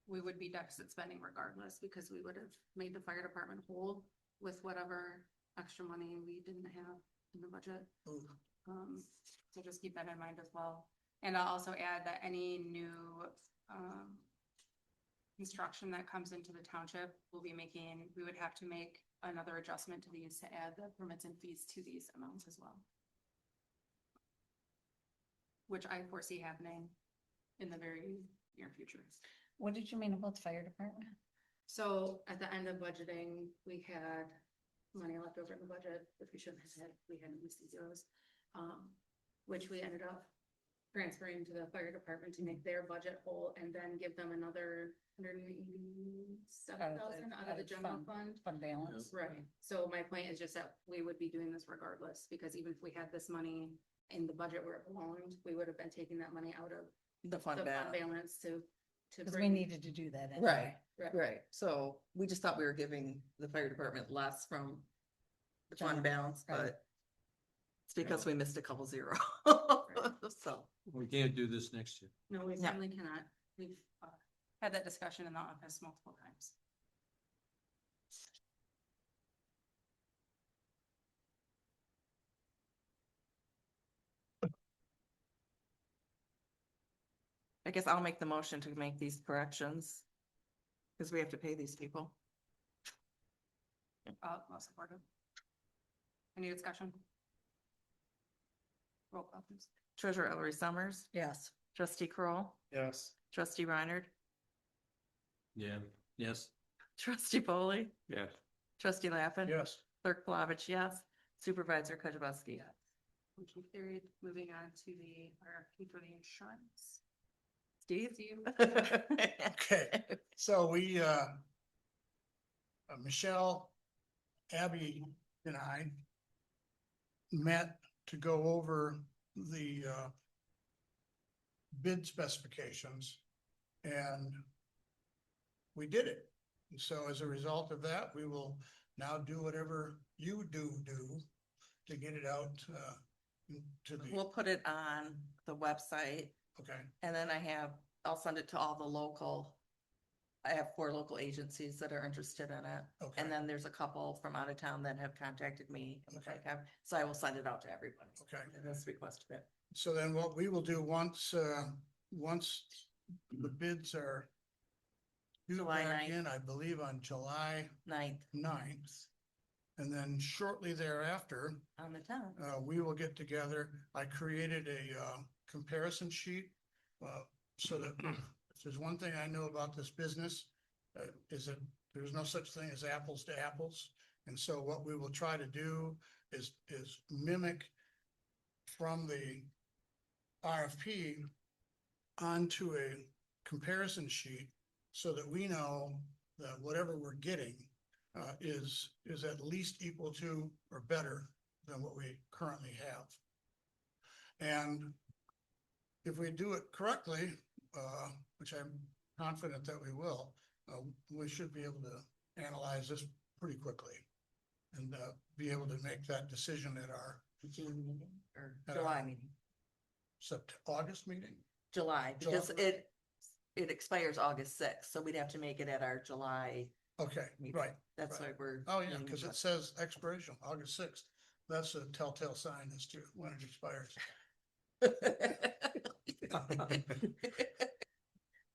we would be deficit spending regardless because we would have made the fire department whole with whatever extra money we didn't have in the budget. So just keep that in mind as well. And I'll also add that any new construction that comes into the township, we would have to make another adjustment to these to add the permits and fees to these amounts as well. Which I foresee happening in the very near future. What did you mean about the fire department? So at the end of budgeting, we had money left over in the budget, which we shouldn't have had, we had at least zeros. Which we ended up transferring to the fire department to make their budget whole and then give them another $187,000 out of the general fund. Fund balance. Right, so my point is just that we would be doing this regardless, because even if we had this money in the budget where it belonged, we would have been taking that money out of The fund the fund balance. balance to Cause we bring. needed to do that. anyway. Right, so we just thought we were giving the fire department less from the fund balance, Right. but it's because we missed a couple zero. So, We can't do this next year. No, we Yeah. certainly cannot. We've had that discussion in the office multiple times. I guess I'll make the motion to make these corrections. Cause we have to pay these people. Well supported. Any discussion? Roll call, please. Treasurer Ellery Summers, Yes. trustee Kroll, Yes. trustee Reiner, Yeah, yes. trustee Foley, Yes. trustee Lappin. Yes. Clerk Plavich, yes. Supervisor Kujabaski. Motion carried. Moving on to the RFP for the insurance. Steve? Steve? Okay, so we, Michelle, Abby and I met to go over the, bid specifications and we did it. And so as a result of that, we will now do whatever you do to get it out, to the, We'll put it on the website okay, and then I'll send it to all the local. I have 4 local agencies that are interested in it. okay. And then there's a couple from out of town that have contacted me. Okay. So I will send it out to everybody. Okay. And that's requested it. So then what we will do once the bids are due July back 9th. in, I believe on July 9th 9th. And then shortly thereafter, on the 10th. we will get together. I created a, comparison sheet. So that if there's one thing I know about this business, is that there's no such thing as apples to apples. And so what we will try to do is mimic from the RFP onto a comparison sheet so that we know that whatever we're getting is at least equal to or better than what we currently have. And if we do it correctly, which I'm confident that we will, we should be able to analyze this pretty quickly and be able to make that decision at our June meeting or Uh, July meeting. August meeting. July, because July. it expires August 6th, so we'd have to make it at our July Okay, meeting. right. That's why right. we're. Oh, yeah, meeting because it July. says expiration, August 6th. That's a telltale sign as to when it expires.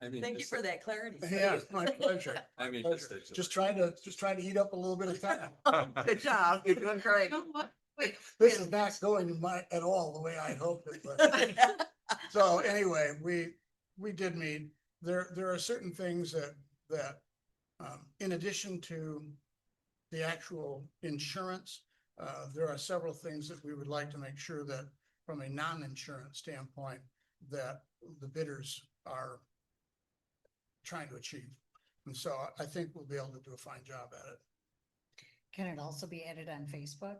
I mean, Thank you just- for that clarity. Yeah, Steve. my pleasure. I mean, Pleasure. Just trying to eat up a little bit of time. Good job. You're doing great. Wait, This is not going at all the way I hoped it would. So anyway, we did meet. There are certain things that in addition to the actual insurance, there are several things that we would like to make sure that from a non-insurance standpoint, that the bidders are trying to achieve. And so I think we'll be able to do a fine job at it. Can it also be added on Facebook?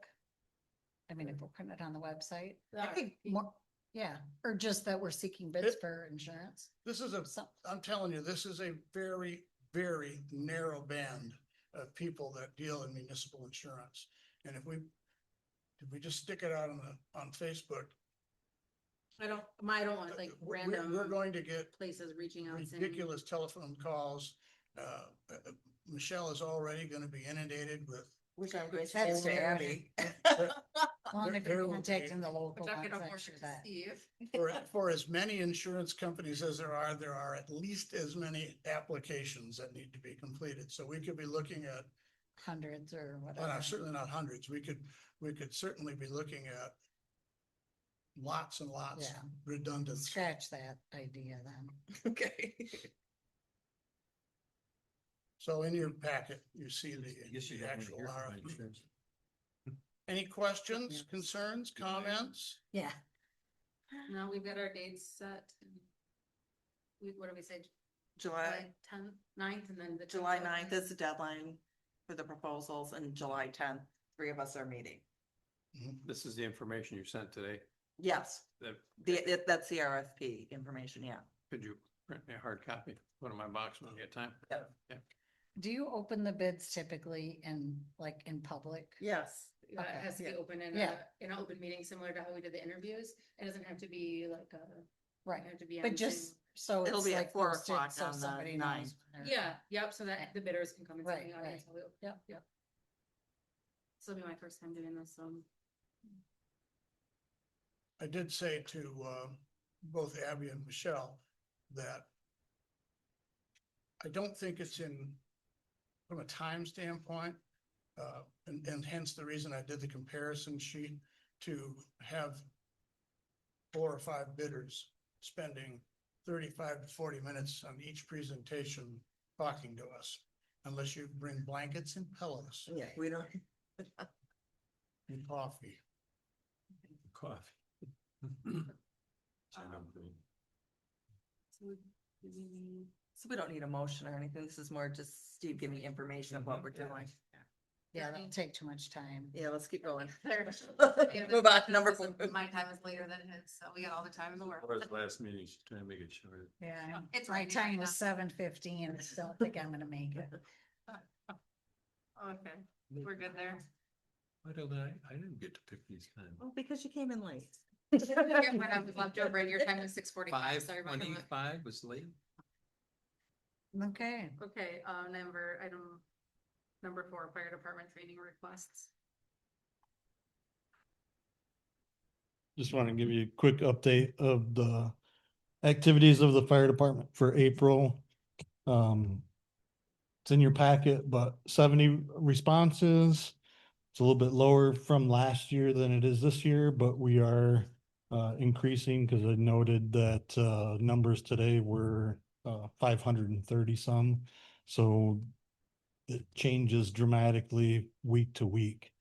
I mean, if we're putting it on the website, the I think RFP. more, yeah, or just that we're seeking bids It- for insurance. This is Some, I'm telling you, this is a very, very narrow band of people that deal in municipal insurance. And if we just stick it out on Facebook, I don't want like we're random going to get places reaching out saying. ridiculous telephone calls. Michelle is already gonna be inundated with Which I'm going to That's send to fair. Abby. Well, and if There you're will be- contacting the local Which I ones, could I'm afford sure to that. Steve. For as many insurance companies as there are at least as many applications that need to be completed. So we could be looking at, Hundreds or well, whatever. certainly not hundreds. We could certainly be looking at lots and lots Yeah. redundant. Scratch that idea then. Okay. So in your packet, you see the actual RFP. Any questions, concerns, comments? Yeah. No, we've got our dates set. What do we say? July, 10th, 9th, and then the. July 9th is the deadline for the proposals, and July 10th, three of us are meeting. This is the information you sent today. Yes, That, that's the RFP information, yeah. could you print me a hard copy, put in my box when you get time? Do you open the bids typically in public? Yes. It has to be Yeah. open in Yeah. in an open meeting, similar to how we did the interviews. It doesn't have to be like a. Right, Have to be on but the just same- so It'll it's be at like 4 posted o'clock so on the somebody 9th. knows when they're- Yeah, yep, so that the bidders can come and Right, see the audience. right. Yep. Yep. This will be my first time doing this, so. I did say to both Abby and Michelle that I don't think it's from a time standpoint, and hence the reason I did the comparison sheet to have 4 or 5 bidders spending 35 to 40 minutes on each presentation talking to us, unless you bring blankets and pillows Yeah, we don't. and coffee. Coffee. So we don't need a motion or anything. This is more just Steve giving information of what we're doing. Yeah, that'll take too much time. Yeah, let's keep going. Yeah, Move on, number this is- 4. My time is later than his, so we got all the time in the world. Or his last meeting, she's trying to make it short. Yeah, It's my raining time right was now. 7:15. I don't think I'm gonna make it. Okay, we're good there. Why don't I didn't get to pick these times. Well, because you came in late. When I was left over and your time was 6:45, sorry about that. 5:25 was late. Okay, Okay, number 4, fire department training requests. Just want to give you a quick update of the activities of the fire department for April. It's in your packet, but 70 responses. It's a little bit lower from last year than it is this year, but we are increasing because I noted that numbers today were 530 some. So it changes dramatically week to week.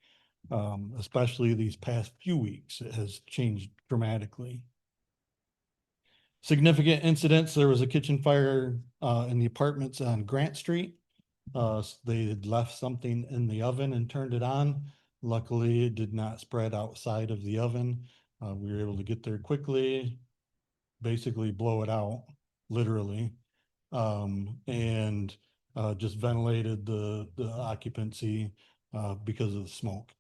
Especially these past few weeks, it has changed dramatically. Significant incidents, there was a kitchen fire in the apartments on Grant Street. They had left something in the oven and turned it on. Luckily, it did not spread outside of the oven. We were able to get there quickly, basically blow it out, literally. And just ventilated the occupancy because of the smoke.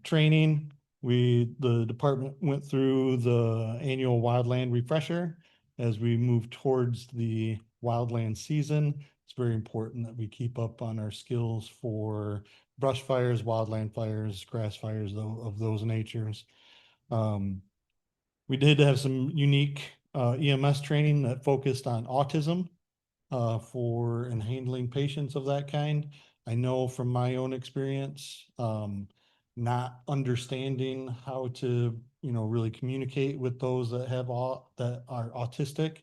Training, the department went through the annual wildland refresher. As we move towards the wildland season, it's very important that we keep up on our skills for brush fires, wildland fires, grass fires, of those natures. We did have some unique EMS training that focused on autism for and handling patients of that kind. I know from my own experience, not understanding how to, really communicate with those that that are autistic,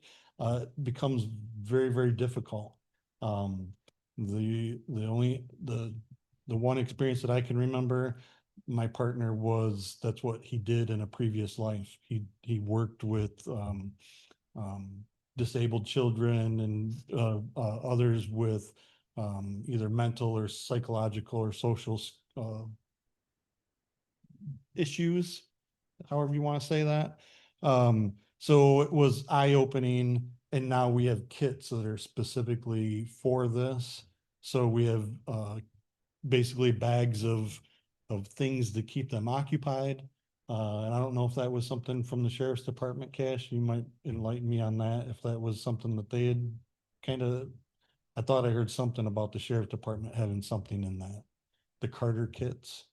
becomes very, very difficult. The one experience that I can remember, my partner that's what he did in a previous life. He worked with, disabled children and, others with, either mental or psychological or social, issues, however you want to say that. So it was eye-opening, and now we have kits that are specifically for this. So we have basically bags of things to keep them occupied. And I don't know if that was something from the sheriff's department, Cash. You might enlighten me on that, if that was something that they had I thought I heard something about the sheriff's department having something in that, the Carter kits.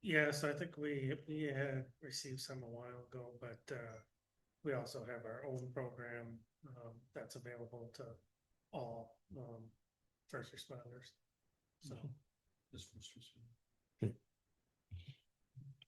Yes, I think we had received some a while ago, but, we also have our own program, that's available to all, first responders. So, This was just-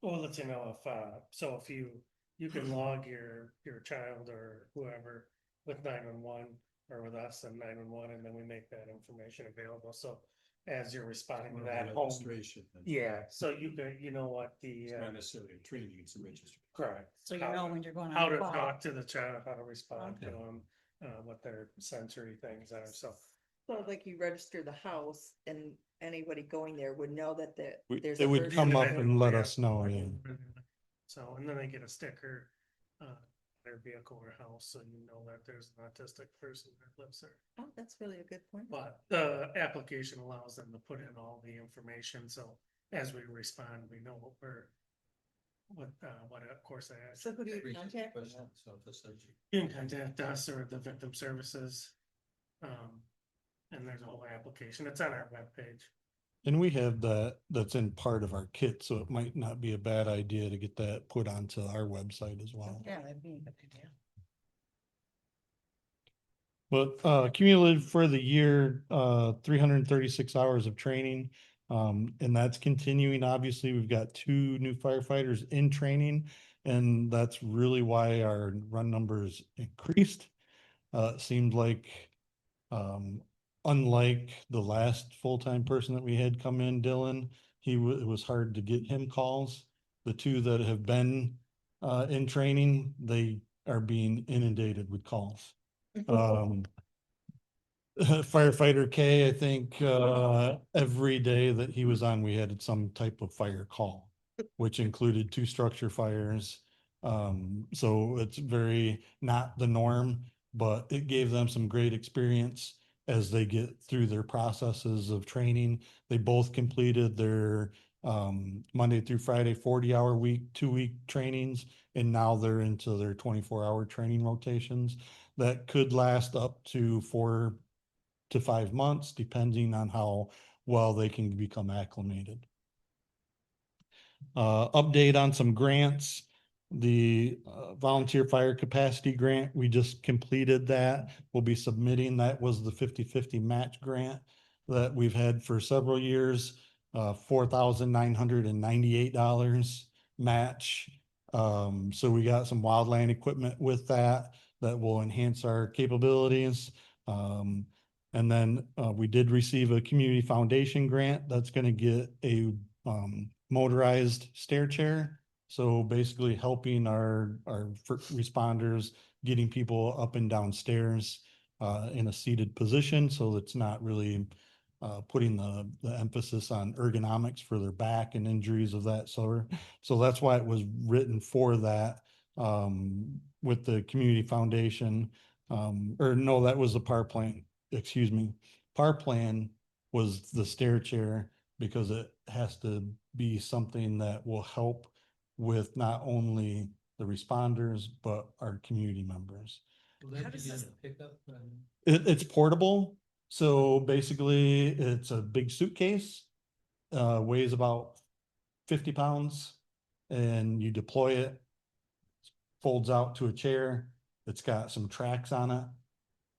well, let you know if, so if you can log your child or whoever with 911 or with us and 911, and then we make that information available. So as you're responding to that home, Registration. yeah, so you can, you know what the, It's not necessarily a training, it's a registration. correct. So you How- know when you're going How on to a call. talk to the child, how to respond to Okay. them, what their sensory things are, so. So like you register the house and anybody going there would know that there's. They a would person come up there. and let us know, yeah. So, and then they get a sticker, their vehicle or house, so you know that there's an autistic person that lives there. Oh, that's really a good point. But the application allows them to put in all the information, so as we respond, we know what course they have. So who do you contact? So this is- You can contact us or the victim services. And there's a whole application. It's on our webpage. And we have that's in part of our kit, so it might not be a bad idea to get that put onto our website as well. Yeah, that'd be a good idea. But cumulative for the year, 336 hours of training. And that's continuing. Obviously, we've got 2 new firefighters in training, and that's really why our run numbers increased. It seemed like, unlike the last full-time person that we had come in, Dylan, it was hard to get him calls. The 2 that have been in training, they are being inundated with calls. Firefighter K, I think, every day that he was on, we had some type of fire call, which included 2 structure fires. So it's very not the norm, but it gave them some great experience as they get through their processes of training. They both completed their Monday through Friday 40-hour week, 2-week trainings, and now they're into their 24-hour training rotations that could last up to 4 to 5 months, depending on how well they can become acclimated. Update on some grants. The volunteer fire capacity grant, we just completed that. We'll be submitting, that was the 50-50 match grant that we've had for several years. $4,998 match. So we got some wildland equipment with that will enhance our capabilities. And then we did receive a community foundation grant that's going to get a motorized stair chair. So basically helping our responders, getting people up and down stairs in a seated position. So it's not really putting the emphasis on ergonomics for their back and injuries of that sort. So that's why it was written for that with the community foundation. Or no, that was the PAR plan, excuse me. PAR plan was the stair chair because it has to be something that will help with not only the responders, but our community members. Will How that does be in this- a pickup? It's portable. So basically it's a big suitcase, weighs about 50 pounds, and you deploy it, folds out to a chair. It's got some tracks on it.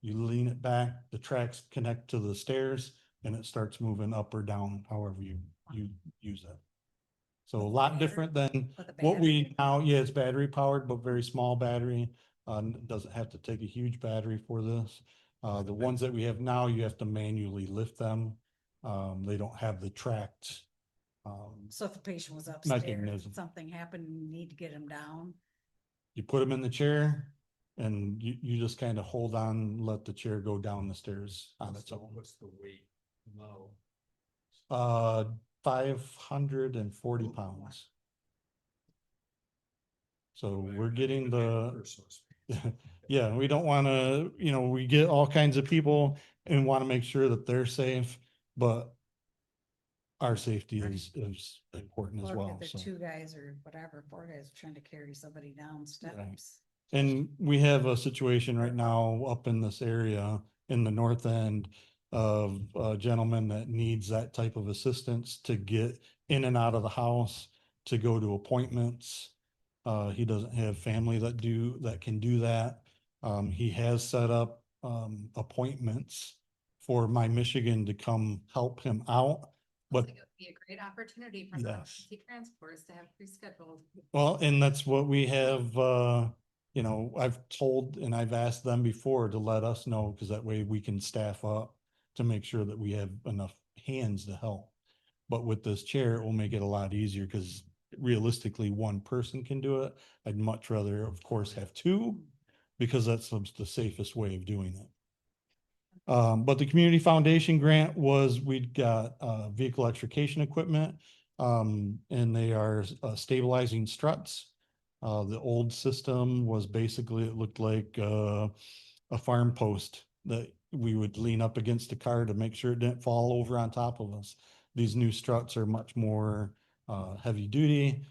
You lean it back, the tracks connect to the stairs, and it starts moving up or down, however you use it. So a lot different than With a what we battery? now, yeah, it's battery powered, but very small battery. Doesn't have to take a huge battery for this. The ones that we have now, you have to manually lift them. They don't have the tracked. So if a patient was upstairs, Mechanism. something happened, you need to get him down. You put them in the chair and you just kind of hold on, let the chair go down the stairs on its own. What's the weight? No. 540 pounds. So we're getting yeah, we don't want to, we get all kinds of people and want to make sure that they're safe, but our safety is important as Or well. if they're So. 2 guys or whatever, 4 guys trying to carry somebody down steps. And we have a situation right now up in this area in the north end. of a gentleman that needs that type of assistance to get in and out of the house, to go to appointments. He doesn't have family that can do that. He has set up, appointments for My Michigan to come help him out. I But think it would be a great opportunity for the yes, emergency transports to have pre-scheduled. well, and that's what we have, you know, I've told and I've asked them before to let us know, because that way we can staff up to make sure that we have enough hands to help. But with this chair, it will make it a lot easier, because realistically, one person can do it. I'd much rather, of course, have two, because that's the safest way of doing it. But the community foundation grant was, we'd got, vehicle extrication equipment. And they are, stabilizing struts. The old system was basically, it looked like, a farm post that we would lean up against the car to make sure it didn't fall over on top of us. These new struts are much more, heavy duty,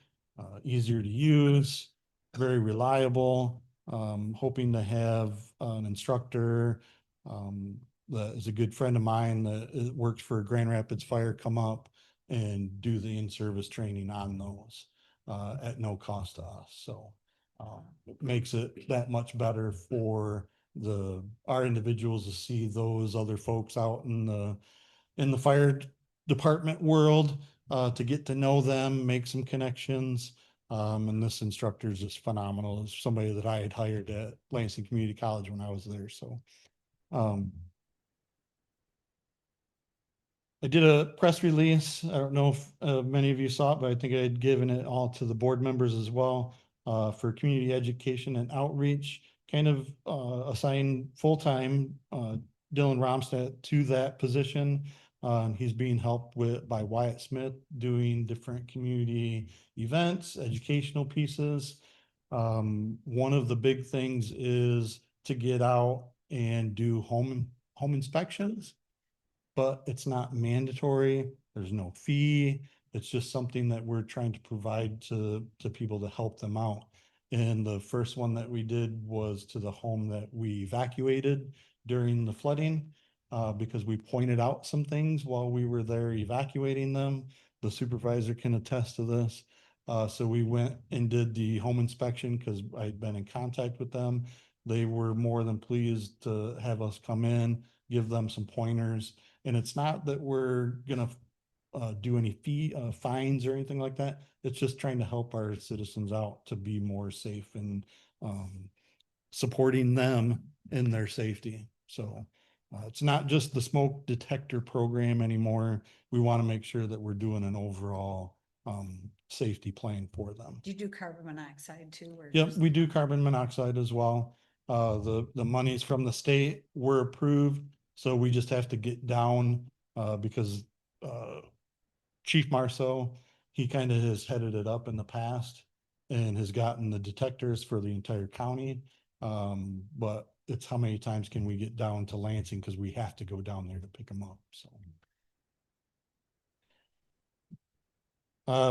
easier to use, very reliable. Hoping to have an instructor, that is a good friend of mine that works for Grand Rapids Fire, come up and do the in-service training on those, at no cost to us. So, it makes it that much better for our individuals to see those other folks out in the fire department world, to get to know them, make some connections. And this instructor is just phenomenal. It's somebody that I had hired at Lansing Community College when I was there. So, I did a press release. I don't know if, many of you saw it, but I think I had given it all to the board members as well, for community education and outreach, kind of, assign full-time, Dylan Romstad to that position. He's being helped by Wyatt Smith, doing different community events, educational pieces. One of the big things is to get out and do home inspections, but it's not mandatory. There's no fee. It's just something that we're trying to provide to people to help them out. And the first one that we did was to the home that we evacuated during the flooding, because we pointed out some things while we were there evacuating them. The supervisor can attest to this. So we went and did the home inspection, because I'd been in contact with them. They were more than pleased to have us come in, give them some pointers. And it's not that we're gonna, do any fines or anything like that. It's just trying to help our citizens out to be more safe, and, supporting them in their safety. So, it's not just the smoke detector program anymore. We want to make sure that we're doing an overall, safety plan for them. Do you do carbon monoxide too? Or Yep, just- we do carbon monoxide as well. The monies from the state were approved, so we just have to get down, because, Chief Marceau, he kind of has headed it up in the past and has gotten the detectors for the entire county. But it's how many times can we get down to Lansing, because we have to go down there to pick them up, so.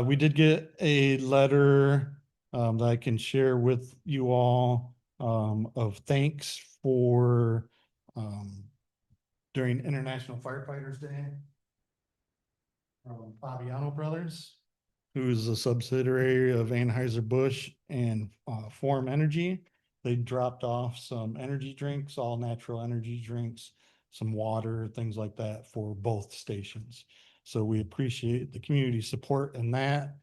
We did get a letter, that I can share with you all, of thanks for, during International Firefighters Day, from Fabiano Brothers, who's a subsidiary of Anheuser-Busch and, Form Energy. They dropped off some energy drinks, all natural energy drinks, some water, things like that for both stations. So we appreciate the community support in that.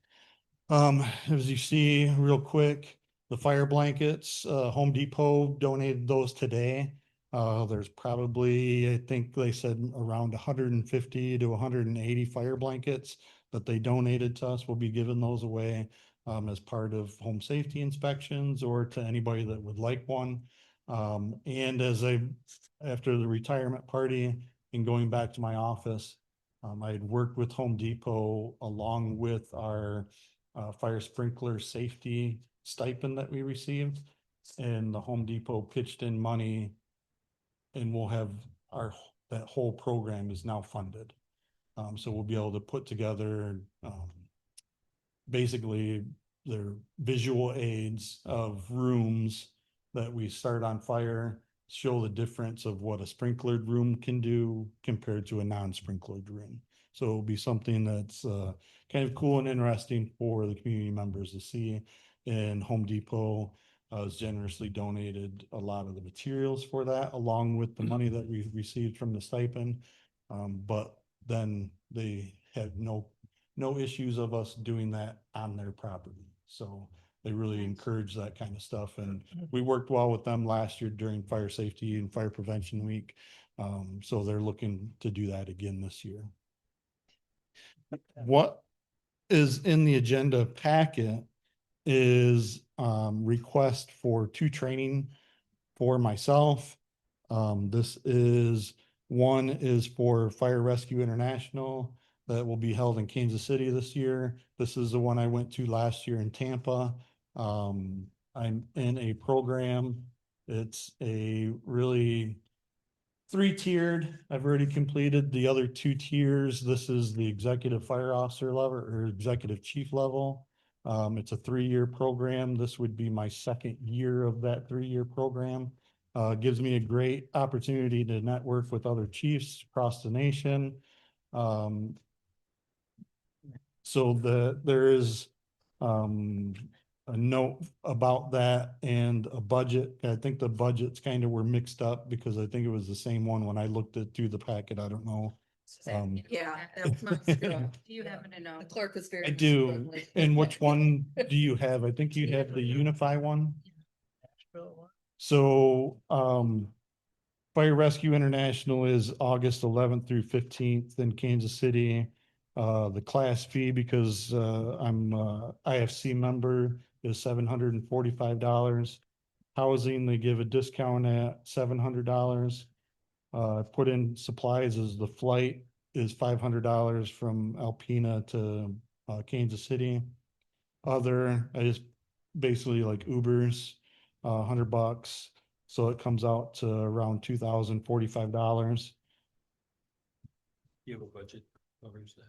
As you see real quick, the fire blankets, Home Depot donated those today. There's probably, I think they said around 150 to 180 fire blankets that they donated to us. We'll be giving those away, as part of home safety inspections, or to anybody that would like one. And after the retirement party and going back to my office, I had worked with Home Depot along with our, fire sprinkler safety stipend that we received. And the Home Depot pitched in money, and we'll have that whole program is now funded. So we'll be able to put together, basically their visual aids of rooms that we start on fire, show the difference of what a sprinklered room can do compared to a non-sprinklered room. So it'll be something that's kind of cool and interesting for the community members to see. And Home Depot has generously donated a lot of the materials for that, along with the money that we received from the stipend. But then they had no issues of us doing that on their property. So they really encourage that kind of stuff. And we worked well with them last year during Fire Safety and Fire Prevention Week. So they're looking to do that again this year. What is in the agenda packet is request for 2 training for myself. This is, one is for Fire Rescue International that will be held in Kansas City this year. This is the one I went to last year in Tampa. I'm in a program. It's a really 3-tiered. I've already completed the other 2 tiers. This is the executive fire officer level or executive chief level. It's a 3-year program. This would be my 2nd year of that 3-year program. Gives me a great opportunity to network with other chiefs across the nation. So there is a note about that and a budget. I think the budgets kind of were mixed up because I think it was the same one when I looked at through the packet. I don't know. Yeah, that must be. Do you happen to know? The clerk is very. I do. And which one do you have? I think you have the Unify one. So, Fire Rescue International is August 11th through 15th in Kansas City. The class fee, because I'm a IFC member, is $745. Housing, they give a discount at $700. Put in supplies as the flight is $500 from Alpena to Kansas City. Other, I just basically like Ubers, $100. So it comes out to around $2,045. You have a budget covers that.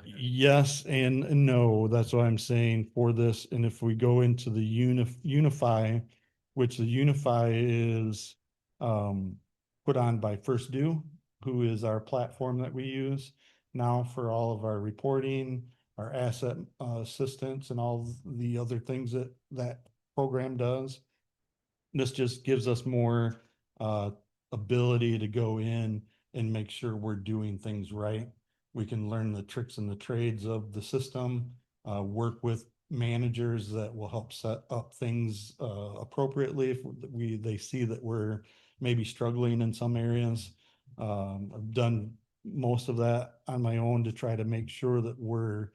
Yes and no, that's what I'm saying for this. And if we go into the Unify, which the Unify is put on by First Due, who is our platform that we use now for all of our reporting, our asset assistance, and all the other things that that program does. This just gives us more ability to go in and make sure we're doing things right. We can learn the tricks and the trades of the system, work with managers that will help set up things appropriately if they see that we're maybe struggling in some areas. I've done most of that on my own to try to make sure that we're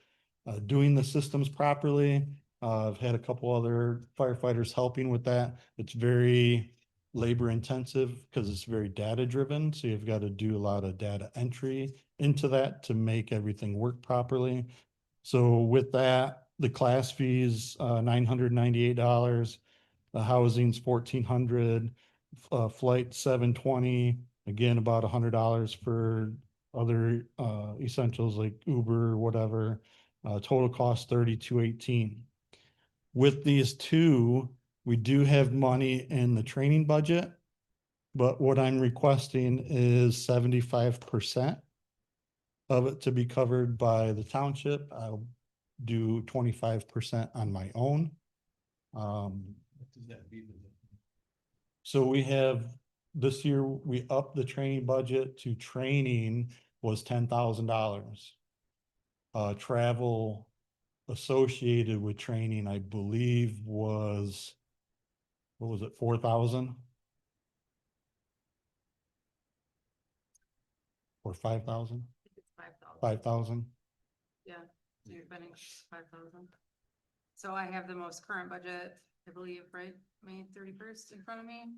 doing the systems properly. I've had a couple other firefighters helping with that. It's very labor intensive because it's very data driven. So you've got to do a lot of data entry into that to make everything work properly. So with that, the class fees, $998, the housing's $1,400, flight $720, again, about $100 for other essentials like Uber or whatever. Total cost $3,218. With these 2, we do have money in the training budget, but what I'm requesting is 75% of it to be covered by the township. I'll do 25% on my own. What does that mean? So we have, this year, we upped the training budget to training was $10,000. Travel associated with training, I believe was, what was it, 4,000? Or 5,000? It's 5,000. 5,000? Yeah, so you're spending 5,000. So I have the most current budget, I believe, right, May 31st in front of me.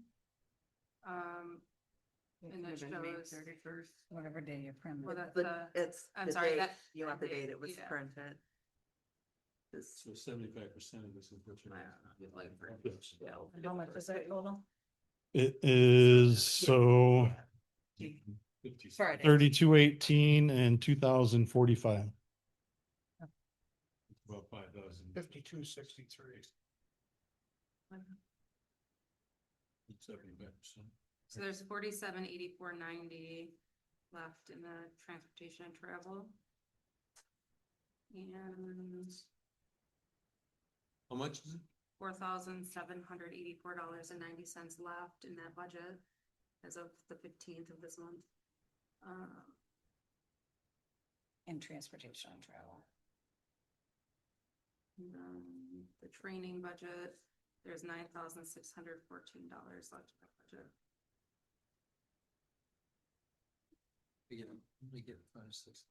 And that shows, 31st. Whatever day you print well, it. that's But it's. I'm the sorry, date. that- You want the that date date, it was yeah. printed. This- So 75% of this is what you're. And how much is that total? It is, so Friday. 3218 and 2045. About 5,000. 5263. 75%. So there's 47,8490 left in the transportation and travel. And How much is it? $4,784.90 left in that budget as of the 15th of this month. In transportation and travel. And then the training budget, there's $9,614 left in that budget. We get 5, 6.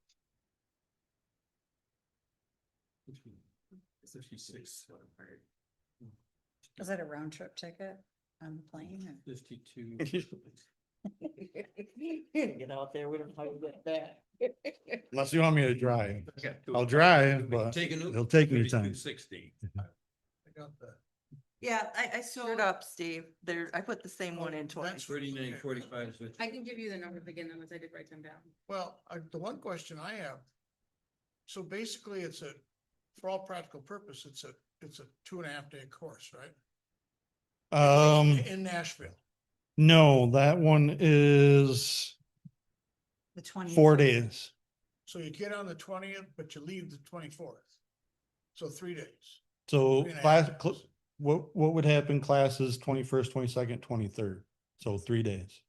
56. Is that a round trip ticket on the plane? or- 52. Get out there, we don't have to get back. Unless you want me to drive. Okay. I'll drive, but Take an Uber. it'll take me time. 60. I got that. Yeah, I screwed up, Steve. There, I put the same one in twice. That's- 39, 45. I can give you the numbers again, unless I did write them down. Well, the one question I have, so basically for all practical purpose, it's a 2.5 day course, right? In Nashville. No, that one is The 20. 4 days. So you get on the 20th, but you leave the 24th. So 3 days. So 3.5 class, days. what would happen classes 21st, 22nd, 23rd? So 3 days.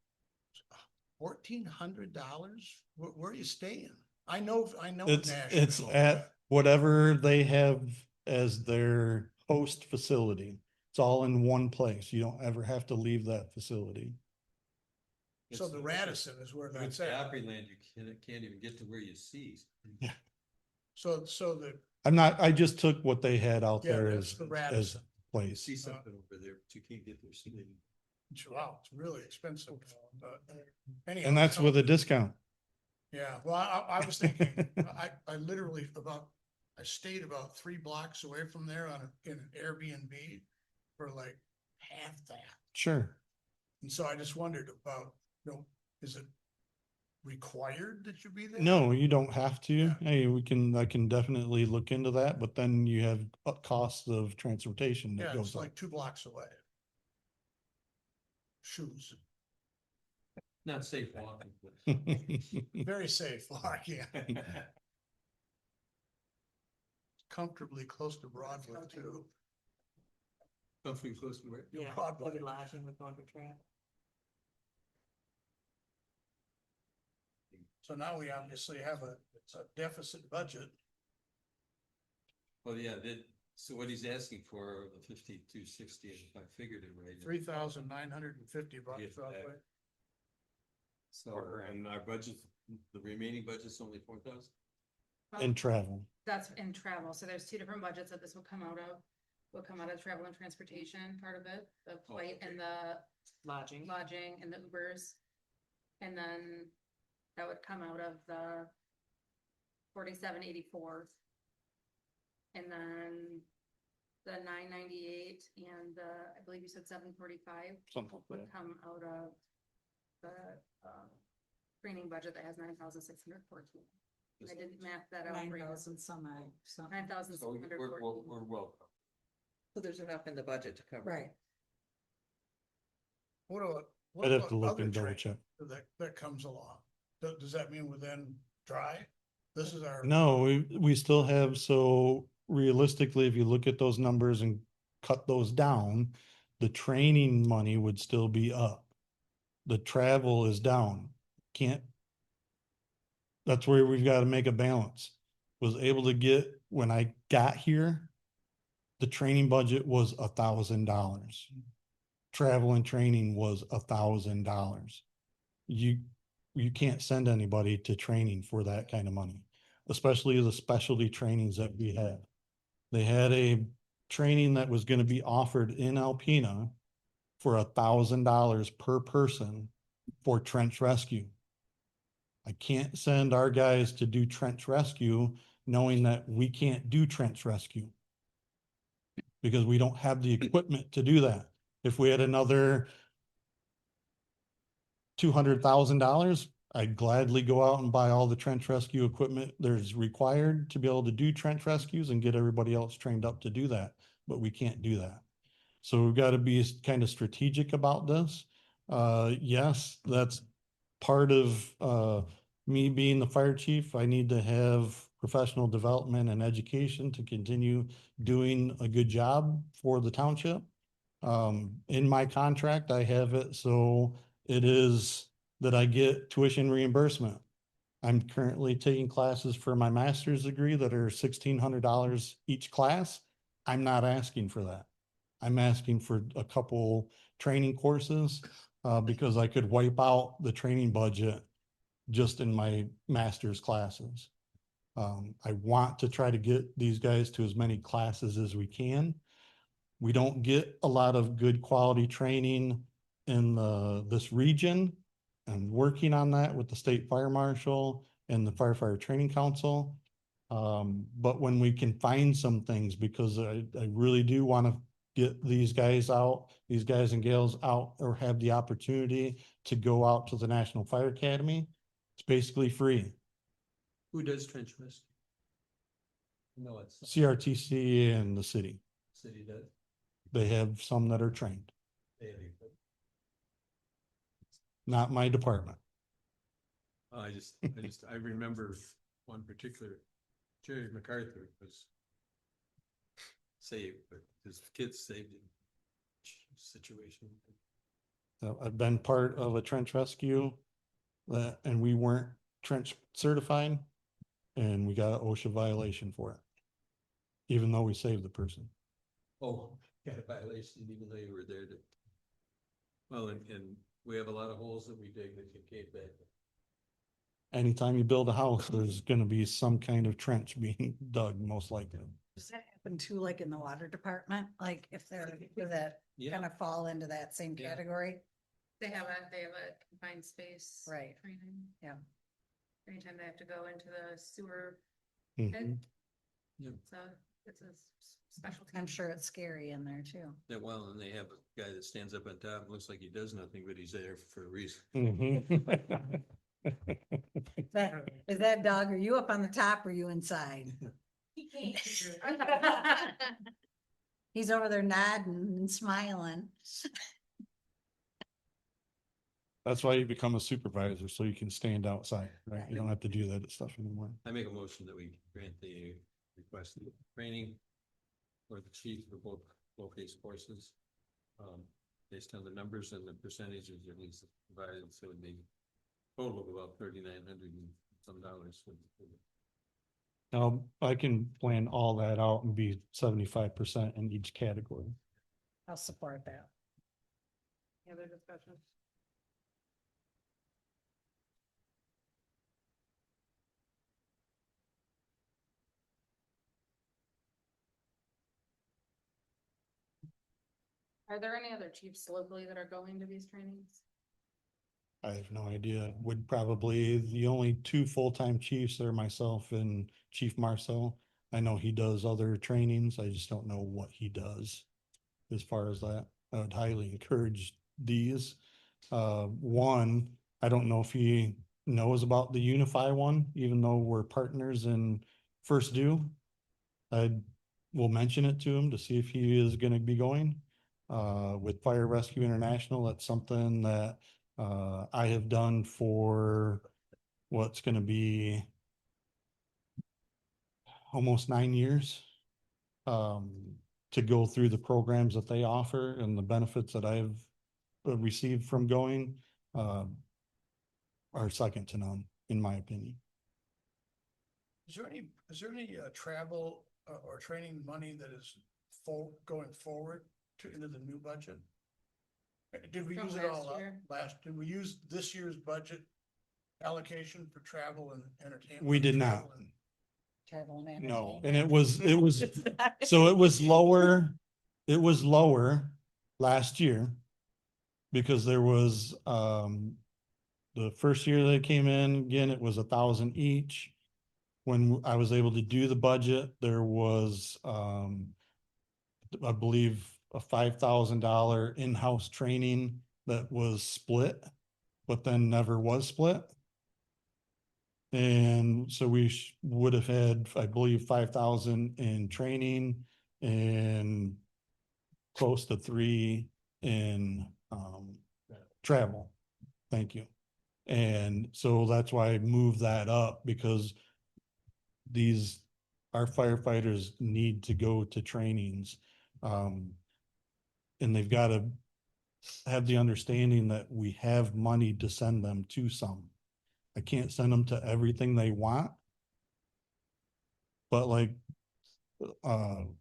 $1,400? Where are you staying? I know It's Nashville. at whatever they have as their host facility. It's all in one place. You don't ever have to leave that facility. So the Radisson is where If that's it's at. Opryland, you can't even get to where you see. So the, I just took what they had out yeah, there that's as, the as Radisson. place. See something over there, but you can't get there. So they- Wow, it's really expensive. Anyhow, And that's so- with a discount. Yeah, well, I was thinking, I literally I stayed about 3 blocks away from there in an Airbnb for like half that. Sure. And so I just wondered about, is it required that you be there? No, you don't have to. Yeah. Hey, I can definitely look into that, but then you have costs of transportation that Yeah, goes it's up. like 2 blocks away. Shoes, Not safe walking. but- very safe, Mark, yeah. Comfortably close to Broadway too. Something close to where. Yeah, Broadway. maybe lodging with going to track. So now we obviously have it's a deficit budget. Well, yeah, so what he's asking for, the 5260, if I figured it right. $3,950 Yeah, roughly. So, and our budget, the remaining budget's only 4,000? And travel. That's in travel, so there's 2 different budgets that this will come out of. Will come out of travel and transportation, part of it, the flight and the Lodging. lodging and the Ubers. And then that would come out of the 4784. And then the 998 and I believe you said 745 Something like would that. come out of the training budget that has 9,614. I didn't math that out. 9,000 some, some. 9,614. We're welcome. So there's enough in the budget to cover. Right. What I'd have about to look other and double training check. that comes along? Does that mean within dry? This is our. No, we still have, so realistically, if you look at those numbers and cut those down, the training money would still be up. The travel is down. Can't. That's where we've got to make a balance. Was able to get, when I got here, the training budget was $1,000. Travel and training was $1,000. You can't send anybody to training for that kind of money, especially the specialty trainings that we had. They had a training that was going to be offered in Alpena for $1,000 per person for trench rescue. I can't send our guys to do trench rescue knowing that we can't do trench rescue because we don't have the equipment to do that. If we had another $200,000, I'd gladly go out and buy all the trench rescue equipment there's required to be able to do trench rescues and get everybody else trained up to do that. But we can't do that. So we've got to be kind of strategic about this. Yes, that's part of, me being the fire chief. I need to have professional development and education to continue doing a good job for the township. In my contract, I have it, so it is that I get tuition reimbursement. I'm currently taking classes for my master's degree that are $1,600 each class. I'm not asking for that. I'm asking for a couple training courses, because I could wipe out the training budget just in my master's classes. I want to try to get these guys to as many classes as we can. We don't get a lot of good quality training in this region. And working on that with the state fire marshal and the firefighter training council. But when we can find some things, because I really do want to get these guys out, these guys and gals out, or have the opportunity to go out to the National Fire Academy. It's basically free. Who does trench rescue? No, it's CRTC and the city, city does. they have some that are trained, They have it. not my department. I remember one particular, Jerry MacArthur was saved, but his kids saved him. Situation. So I've been part of a trench rescue and we weren't trench certified, and we got an OSHA violation for it, even though we saved the person. Oh, got a violation even though you were there to. Well, and we have a lot of holes that we dig that can cave back. Anytime you build a house, there's gonna be some kind of trench being dug, most likely. Does that happen too, like in the water department? Like if they're, do that Yeah. kind of fall into that same Yeah. category? They have a confined space. Right. Training. Yeah. Anytime they have to go into the sewer, Mhm. Yeah. so it's a specialty. I'm sure it's scary in there too. Yeah, well, and they have a guy that stands up on top, and looks like he does nothing, but he's there for a reason. Mhm. Is that dog, are you up on the top or you inside? He's over there nodding and smiling. That's why you become a supervisor, so you can stand outside, right? You don't have to do that stuff anymore. I make a motion that we grant the requested training for the chief for both these courses. Based on the numbers and the percentages that he's provided, so it may total of about $3,900 and some dollars. Now, I can plan all that out and be 75% in each category. I'll support that. Any other discussion? Are there any other chiefs locally that are going to these trainings? I have no idea. Would probably, the only two full-time chiefs are myself and Chief Marcel. I know he does other trainings. I just don't know what he does as far as that. I would highly encourage these. One, I don't know if he knows about the Unify one, even though we're partners in First Due. I will mention it to him to see if he is gonna be going. With Fire Rescue International, that's something that I have done for what's gonna be almost 9 years. To go through the programs that they offer and the benefits that I've received from going, are second to none, in my opinion. Is there any travel or training money that is going forward into the new budget? Did we From use it last all up year? did we use this year's budget allocation for travel and entertainment? We did not. Travel and- Travel and No, entertainment. and it was, so it was lower last year. Because there was, the first year they came in, again, it was 1,000 each. When I was able to do the budget, there was, I believe, a $5,000 in-house training that was split, but then never was split. And so we would have had, I believe, 5,000 in training and close to 3 in, travel. Thank you. And so that's why I moved that up, because our firefighters need to go to trainings. And they've got to have the understanding that we have money to send them to some. I can't send them to everything they want. But like,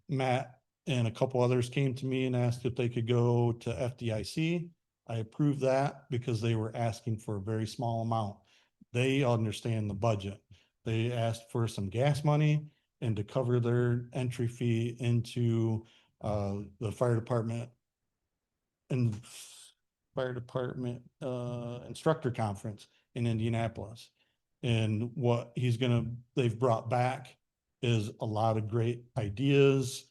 Matt and a couple others came to me and asked if they could go to FDIC. I approved that because they were asking for a very small amount. They understand the budget. They asked for some gas money and to cover their entry fee into the fire department and instructor conference in Indianapolis. And what they've brought back is a lot of great ideas,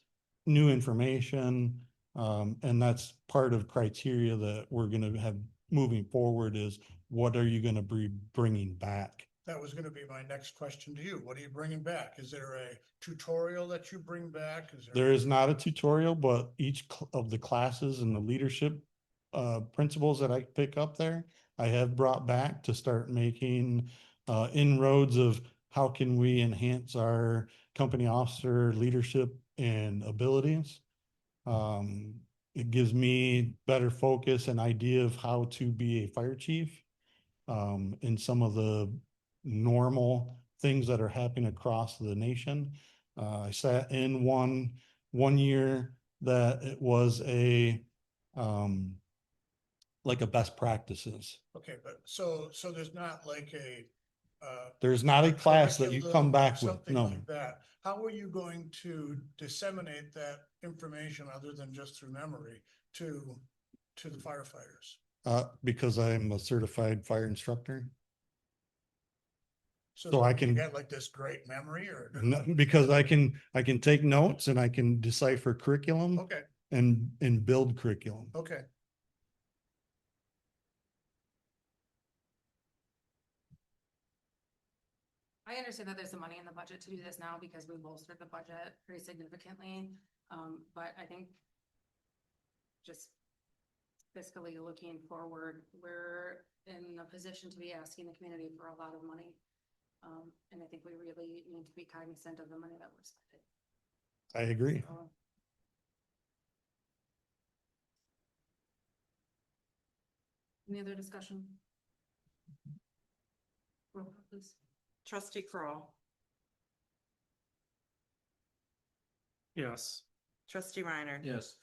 new information. And that's part of criteria that we're gonna have moving forward is what are you gonna be bringing back? That was gonna be my next question to you. What are you bringing back? Is there a tutorial that you bring back? There is not a tutorial, but each of the classes and the leadership principles that I pick up there, I have brought back to start making inroads of how can we enhance our company officer leadership and abilities. It gives me better focus and idea of how to be a fire chief in some of the normal things that are happening across the nation. I sat in one year that it was like a best practices. Okay, but so there's not like There's not a class that you come curriculum or back with, something no. like that. How are you going to disseminate that information other than just through memory to the firefighters? Because I'm a certified fire instructor. So So I you can- get like this great memory or? Because I can take notes and I can decipher curriculum Okay, and build curriculum. okay. I understand that there's some money in the budget to do this now because we bolstered the budget pretty significantly. But I think just fiscally looking forward, we're in a position to be asking the community for a lot of money. And I think we really need to be cognizant of the money that we're spending. I agree. So, any other discussion? Roll call, please. Trustee Kroll, Yes. trustee Reiner. Yes.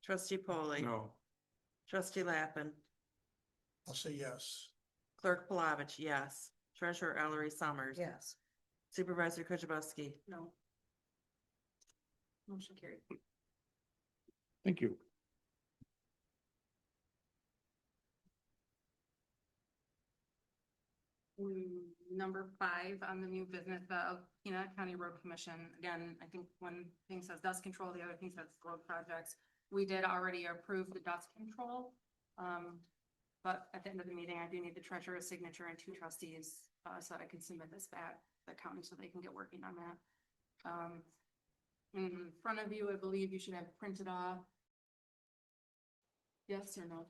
Trustee Polly. No. Trustee Lappin, I'll say yes. clerk Palovich, yes. Treasurer Ellery Summers. Yes. Supervisor Kujabaski. No. Motion carried. Thank you. Number 5 on the new business, the Kenai County Road Commission. Again, I think one thing says dust control, the other thing says road projects. We did already approve the dust control. But at the end of the meeting, I do need the treasurer's signature and 2 trustees, so I can submit this back to the county so they can get working on that. In front of you, I believe you should have printed off. Yes or no?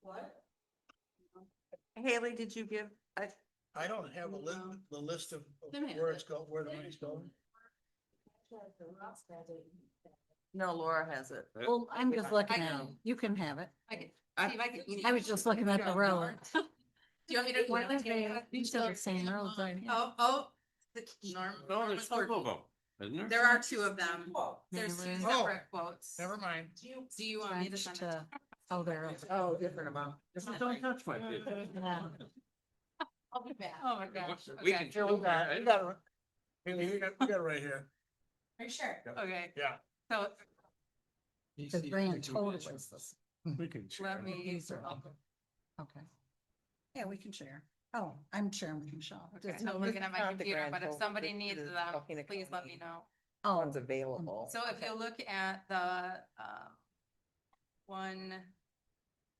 What? Haley, did you give, I don't have No. the list of They may have where it. it's go, where the money's going. no, Laura has it. Well, I'm just looking I at it. can- You can have it. I can, I- Steve, I can. I was just looking at the road. Do you want me to? What are they? These are the same roads, aren't you? Oh. Norm. No, there's 5 of them, isn't there? There are 2 of them. There's 2 Really? separate quotes. Never mind. Do you want me to French send it? to, oh, there. Oh, different amount. Don't touch my bid. Yeah. I'll be back. Oh, my gosh. We Okay. can. We got it. Haley, we got it right here. Are you sure? Okay, Yeah. so The grand total is this. We can. let me. These are all- Okay. Yeah, we can share. Oh, I'm sharing with Michelle. Okay, No, I'm looking at my not the computer, grand but if total, somebody this needs is them, talking about please let me the- know. Oh, One's available. So if you look at the, one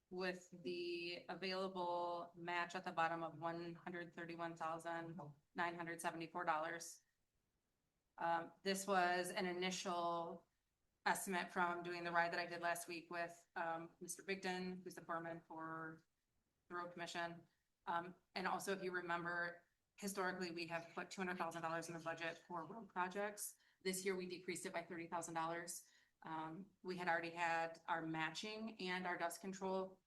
with the available match at the bottom of $131,974. This was an initial estimate from doing the ride that I did last week with, Mr. Bigden, who's the foreman for the road commission. And also, if you remember, historically, we have put $200,000 in the budget for road projects. This year, we decreased it by $30,000. We had already had our matching and our dust control.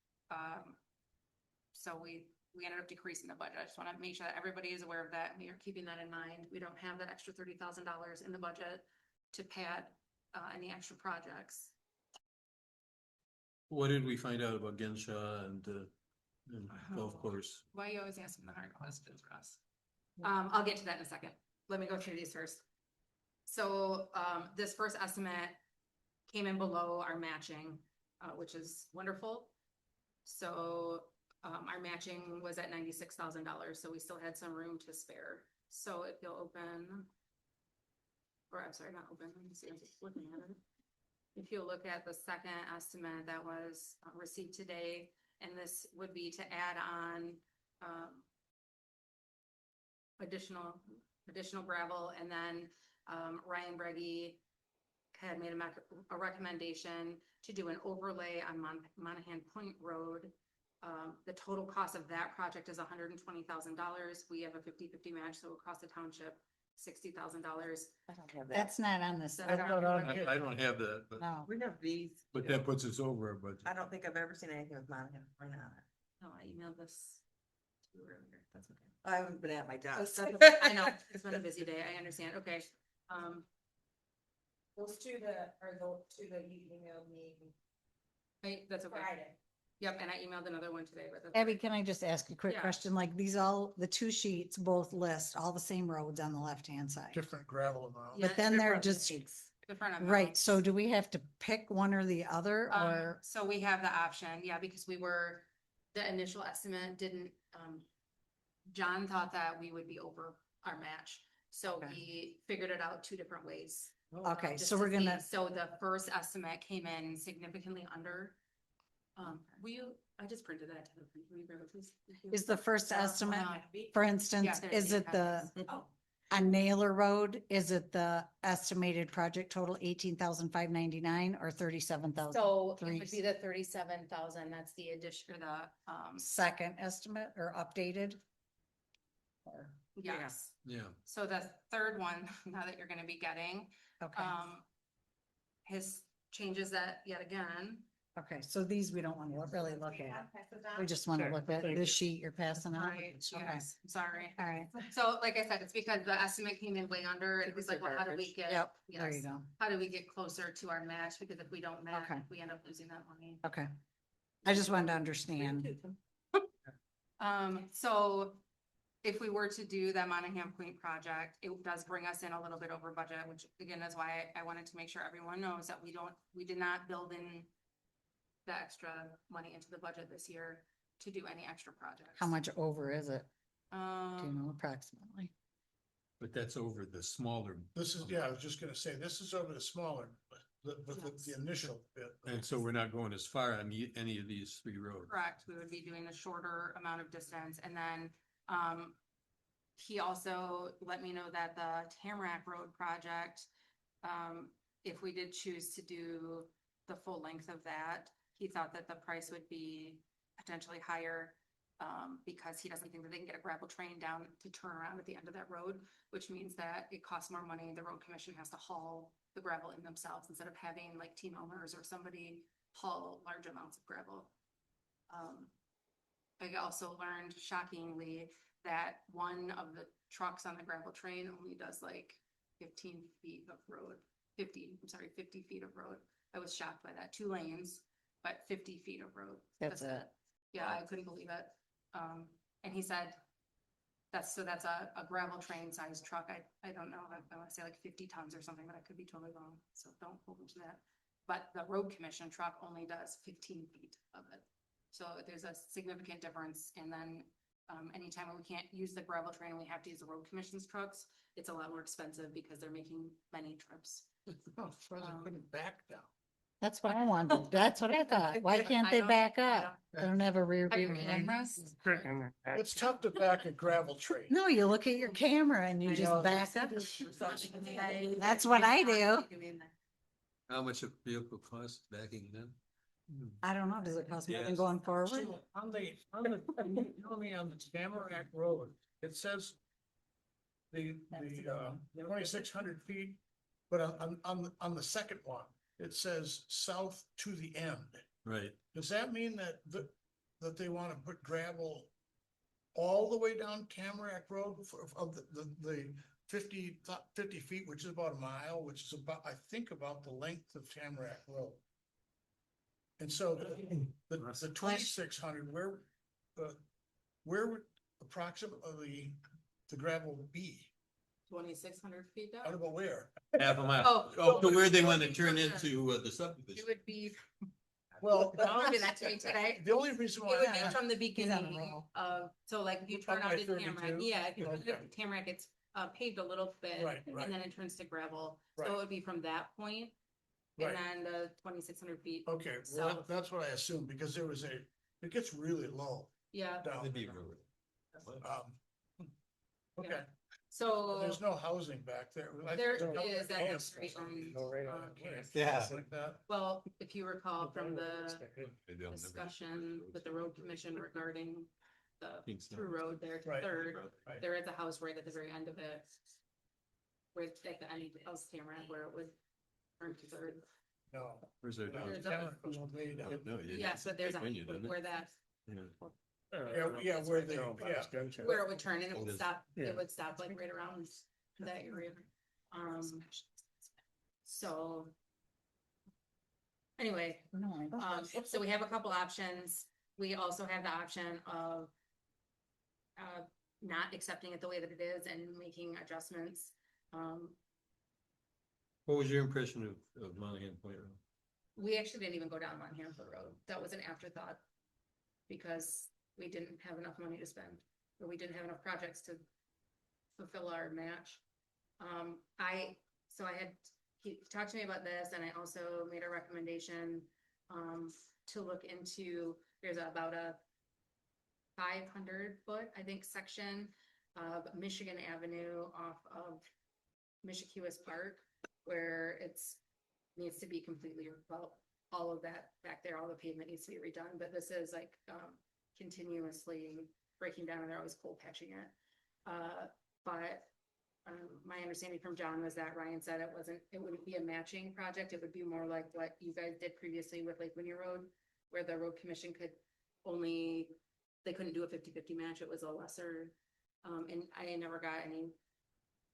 So we ended up decreasing the budget. I just want to make sure that everybody is aware of that. We are keeping that in mind. We don't have that extra $30,000 in the budget to pad any extra projects. What did we find out about Genshaw and golf course? Why are you always asking the hard questions, Russ? I'll get to that in a second. Let me go through these first. So, this first estimate came in below our matching, which is wonderful. So, our matching was at $96,000, so we still had some room to spare. So if you'll open, or I'm sorry, not open, let me see, I'm just looking at it. If you look at the second estimate that was received today, and this would be to add on additional gravel, and then Ryan Breggy had made a recommendation to do an overlay on Monahan Point Road. The total cost of that project is $120,000. We have a 50-50 match, so it would cost the township $60,000. I don't have that. That's not on this. I don't I don't have that, but, No. We have these. but too. that puts us over our budget. I don't think I've ever seen anything with Monahan Point on it. No, I emailed this to you earlier. That's okay. I haven't been at my desk. I know, it's been a busy day, I understand, okay. Those two that are the two that you emailed me That's okay. Friday. Yep, and I emailed another one today, but that's. Abby, can I just ask a quick Yeah. question? Like these all, the two sheets both list all the same roads on the left-hand side. Different gravel amount. Yeah, But then they're different just, Different right, amounts. so do we have to pick one or the other or? So we have the option, yeah, because the initial estimate didn't, John thought that we would be over our match. So Okay. he figured it out two different ways. Okay, just so to we're gonna, see. So the first estimate came in significantly under. I just printed that to the. will you bear with us? is the first estimate, Yeah, for instance, there's is the it the, copies. Oh, on Naylor Road, is it the estimated project total 18,599 or 37,000? So it Three. would be the 37,000, that's the addition, or the, Second estimate or updated? Or- yes. Yeah, So the third one, now that you're gonna be getting, Okay, his changes that yet again. okay, so these we don't want to really look at. We just want to Sure, look at thank the you. sheet you're passing out. Right, Okay, yes, sorry. all right. So like I said, it's because the estimate came in way under, it was like, well, how do we get? Yep, there you yes, go. How do we get closer to our match? Because if we don't match, Okay. we end up losing that money. Okay. I just wanted to understand. So if we were to do that Monahan Point project, it does bring us in a little bit over budget, which again is why I wanted to make sure everyone knows that we did not build in the extra money into the budget this year to do any extra projects. How much over is it? Do you know Um, approximately? but that's over the smaller. This is, yeah, I was just gonna say, this is over the smaller, but the initial bit. And so we're not going as far on any of these three roads. correct, we would be doing a shorter amount of distance, and then, he also let me know that the Tamarack Road project, if we did choose to do the full length of that, he thought that the price would be potentially higher, because he doesn't think that they can get a gravel train down to turn around at the end of that road, which means that it costs more money. The road commission has to haul the gravel in themselves instead of having like team owners or somebody haul large amounts of gravel. I also learned shockingly that one of the trucks on the gravel train only does like 15 feet of road, 50 feet of road. I was shocked by that, 2 lanes, but 50 feet of road. That's it. Yeah, I couldn't believe it. And he said, that's a gravel train sized truck. I don't know, I want to say like 50 tons or something, but I could be totally wrong, so don't hold me to that. But the road commission truck only does 15 feet of it. So there's a significant difference, and then, anytime we can't use the gravel train, we have to use the road commission's trucks, it's a lot more expensive because they're making many trips. Oh, surprised I couldn't back down. That's what I wanted. That's what I thought. Why can't I they don't- back I up? They don't have a rear Have view. your mirror. cameras? It's tough to back a gravel train. No, you look at your camera and you I just know. back up. That's That's what I do. How much a vehicle costs backing it in? I don't know, does it cost more than Yes. going forward? So on the, you tell me on the Tamarack Road, it says the 2,600 feet, but on the second one, it says south to the end. Right, Does that mean that they want to put gravel all the way down Tamarack Road of the 50 feet, which is about a mile, which is about, I think, about the length of Tamarack Road? And so the 2,600, where would approximately the gravel be? 2,600 feet I down. don't know where. half a mile. Oh. Oh, to where they want to turn into the It subdivision. would be, Well, don't do that to me today. the only reason It why. would be I- from the He's on a beginning roll. of, so like if you Up turn by out to Tamarack, 32? yeah, if you turn Okay. out to Tamarack, it's paved a little bit. Right, right. And then it turns to gravel. So Right. it would be from that point. And Right. then the 2,600 feet. Okay, well, south. that's what I assumed, because it gets really low Yeah, down. That'd be there. rude. Okay, so there's no housing back there. there There's no is that camp street or something. on, Go right um, on camp. Yeah. Like that. well, if you recall from the Maybe I'll never- discussion with the road commission regarding the Think so. through road there to Right. Third, Right. there is a house right at the very end of it. Where it's at the end of Tamarack where it would turn to Third. No. Where's their house? There's Tamarack was way down. No, you- Yes, but there's a, When you done it? where that, Yeah. Yeah, where they, yeah. where it would turn and it It would is. stop, Yeah. it would stop like right around that area. So. Anyway, No. so we have a couple options. We also have the option of not accepting it the way that it is and making adjustments. What was your impression of Monahan Point Road? We actually didn't even go down Montana Road. That was an afterthought. Because we didn't have enough money to spend, or we didn't have enough projects to fulfill our match. So I had, he talked to me about this, and I also made a recommendation to look into, there's about a 500-foot, I think, section of Michigan Avenue off of Michikiwas Park, where it's needs to be completely, well, all of that back there, all the pavement needs to be redone, but this is like, continuously breaking down and they're always cold patching it. But, my understanding from John was that Ryan said it wouldn't be a matching project. It would be more like what you guys did previously with Lake Winnie Road, where the road commission they couldn't do a 50-50 match. It was a lesser, and I never got any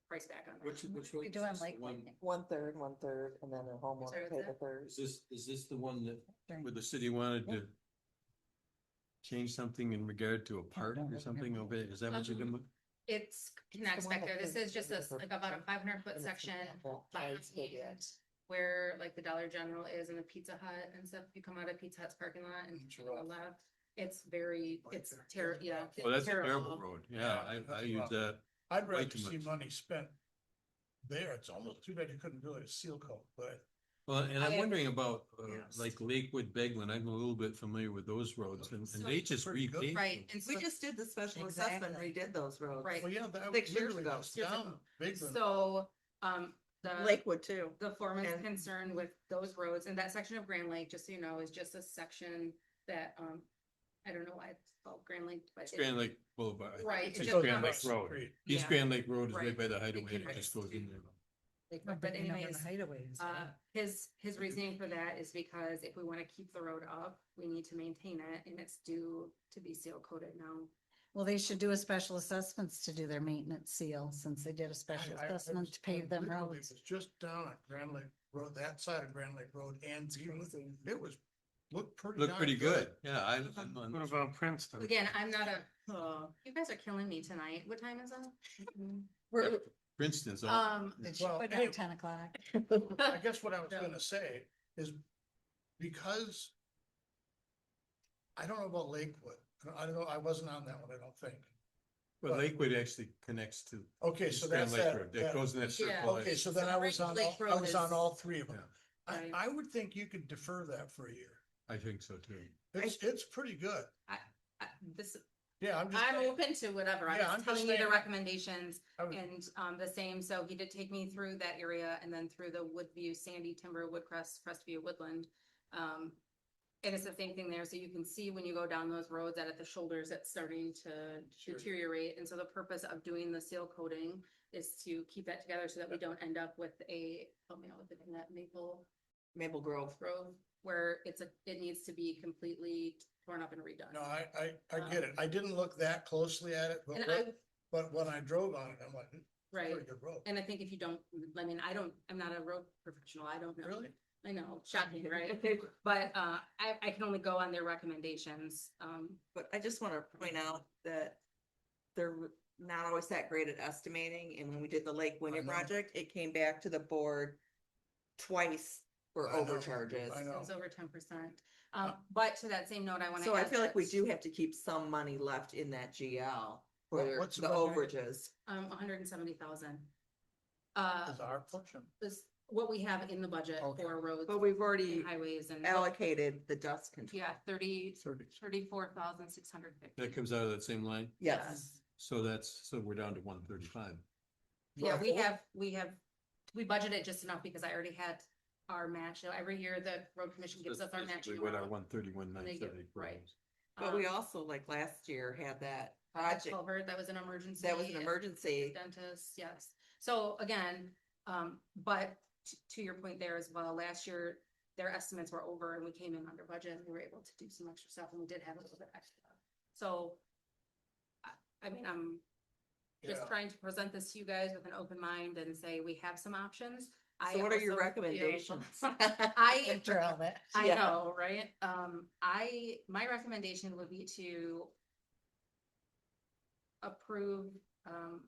price back on that. Which We do have like. One third, and then a Sorry, homeowner what's pay the that? third. Is this the one that, During- where the city wanted to change something in regard to a park or something over there? Is that what you're doing? It's connects back there. This is just like about a 500-foot section behind where like the Dollar General is and the Pizza Hut and stuff. You come out of Pizza Hut's parking lot and to the left, it's terrible. Yeah. Well, that's a terrible. terrible road. Yeah, I use that. I'd Way rather too see much. money spent there. It's almost too bad you couldn't do it as seal coat, but. Well, and I'm I- wondering about, Yes. like Lakewood, Beglan. I'm a little bit familiar with those roads and they just Pretty good. repaved. Right. And We so, just did the special assessment, Exactly. redid those roads. Right. Well, yeah, that 6 years literally ago. was down big. one. so, the. Lakewood too. The foreman's And- concern with those roads and that section of Grand Lake, just so you know, is just a section that, I don't know why it's called Grand Lake, but. It's Grand Lake Boulevard. Right, It's it East just Grand Lake comes- Road. Street. East Yeah. Grand Lake Road is right Right. by the hideaway. It It just goes in there. But anyways, his reasoning for that is because if we wanna keep the road up, we need to maintain it and it's due to be seal coated now. Well, they should do a special assessments to do their maintenance seal, since they did a special I assessment to pave them literally roads. was just down at Grand Lake Road, that side of Grand Lake Road and it was, looked pretty. Looked darn pretty good. Yeah, I'm on. What about Princeton? Again, I'm not you guys are killing me tonight. What time is We're, Princeton's it? on. it Well, should be anyway- 10 o'clock. I guess what I was No. gonna say is because I don't know about Lakewood. I don't know, I wasn't on that one, I don't think. But Lakewood actually connects to Okay, so East Grand that's Lake that. Road. That goes in that Yeah. circle. Okay, so then I was on, Lake I Road was on is- all three of them. Right. I would think you could defer that for a year. I think so too. It's pretty good. Yeah, I'm just I'm saying, open to whatever. I'm Yeah, I'm just just telling you the saying- recommendations I was- and, the same. So he did take me through that area and then through the Woodview, Sandy Timber, Woodcrest, Crestview, Woodland. And it's the same thing there. So you can see when you go down those roads that at the shoulders, it's starting to deteriorate. And so the purpose of doing the seal coating is to keep that together so that we don't end up with help me out with it, that Maple Grove. grove where it needs to be completely torn up and redone. no, I get it. I didn't look that closely at it, And I, but when I drove on it, I'm like, it's a right. pretty good road. And I think if you don't, I mean, I'm not a road professional. I don't know. Really? I know, shocking, right? But, I can only go on their recommendations. But I just want to point out that they're not always that great at estimating, and when we did the Lake Winnie I know. project, it came back to the board twice for I know, overcharges. I It know. was over 10%. But to that same note, I want to. So I feel like we do have to keep some money left in that GL for What's the the budget? overages. 170,000. Is our portion. This, what we have in the budget Okay. for roads But we've already and highways and. allocated the dust control. Yeah, 30. 34,650. That comes out of that same line, Yes. so we're down to 135. Yeah, we budgeted just enough because I already had our match. So every year the road commission gives us our matching. What our amount. 131, And they give- 970. right. But we Um, also, like last year, had that a project, culvert, that was an emergency. that was an emergency. Dentist, yes. So again, but to your point there as well, last year, their estimates were over and we came in under budget and we were able to do some extra stuff and we did have a little bit extra. So, I mean, I'm just Yeah. trying to present this to you guys with an open mind and say we have some options. So what are your also feel- recommendations? After all that. I Yeah. know, right? My recommendation would be to approve, well,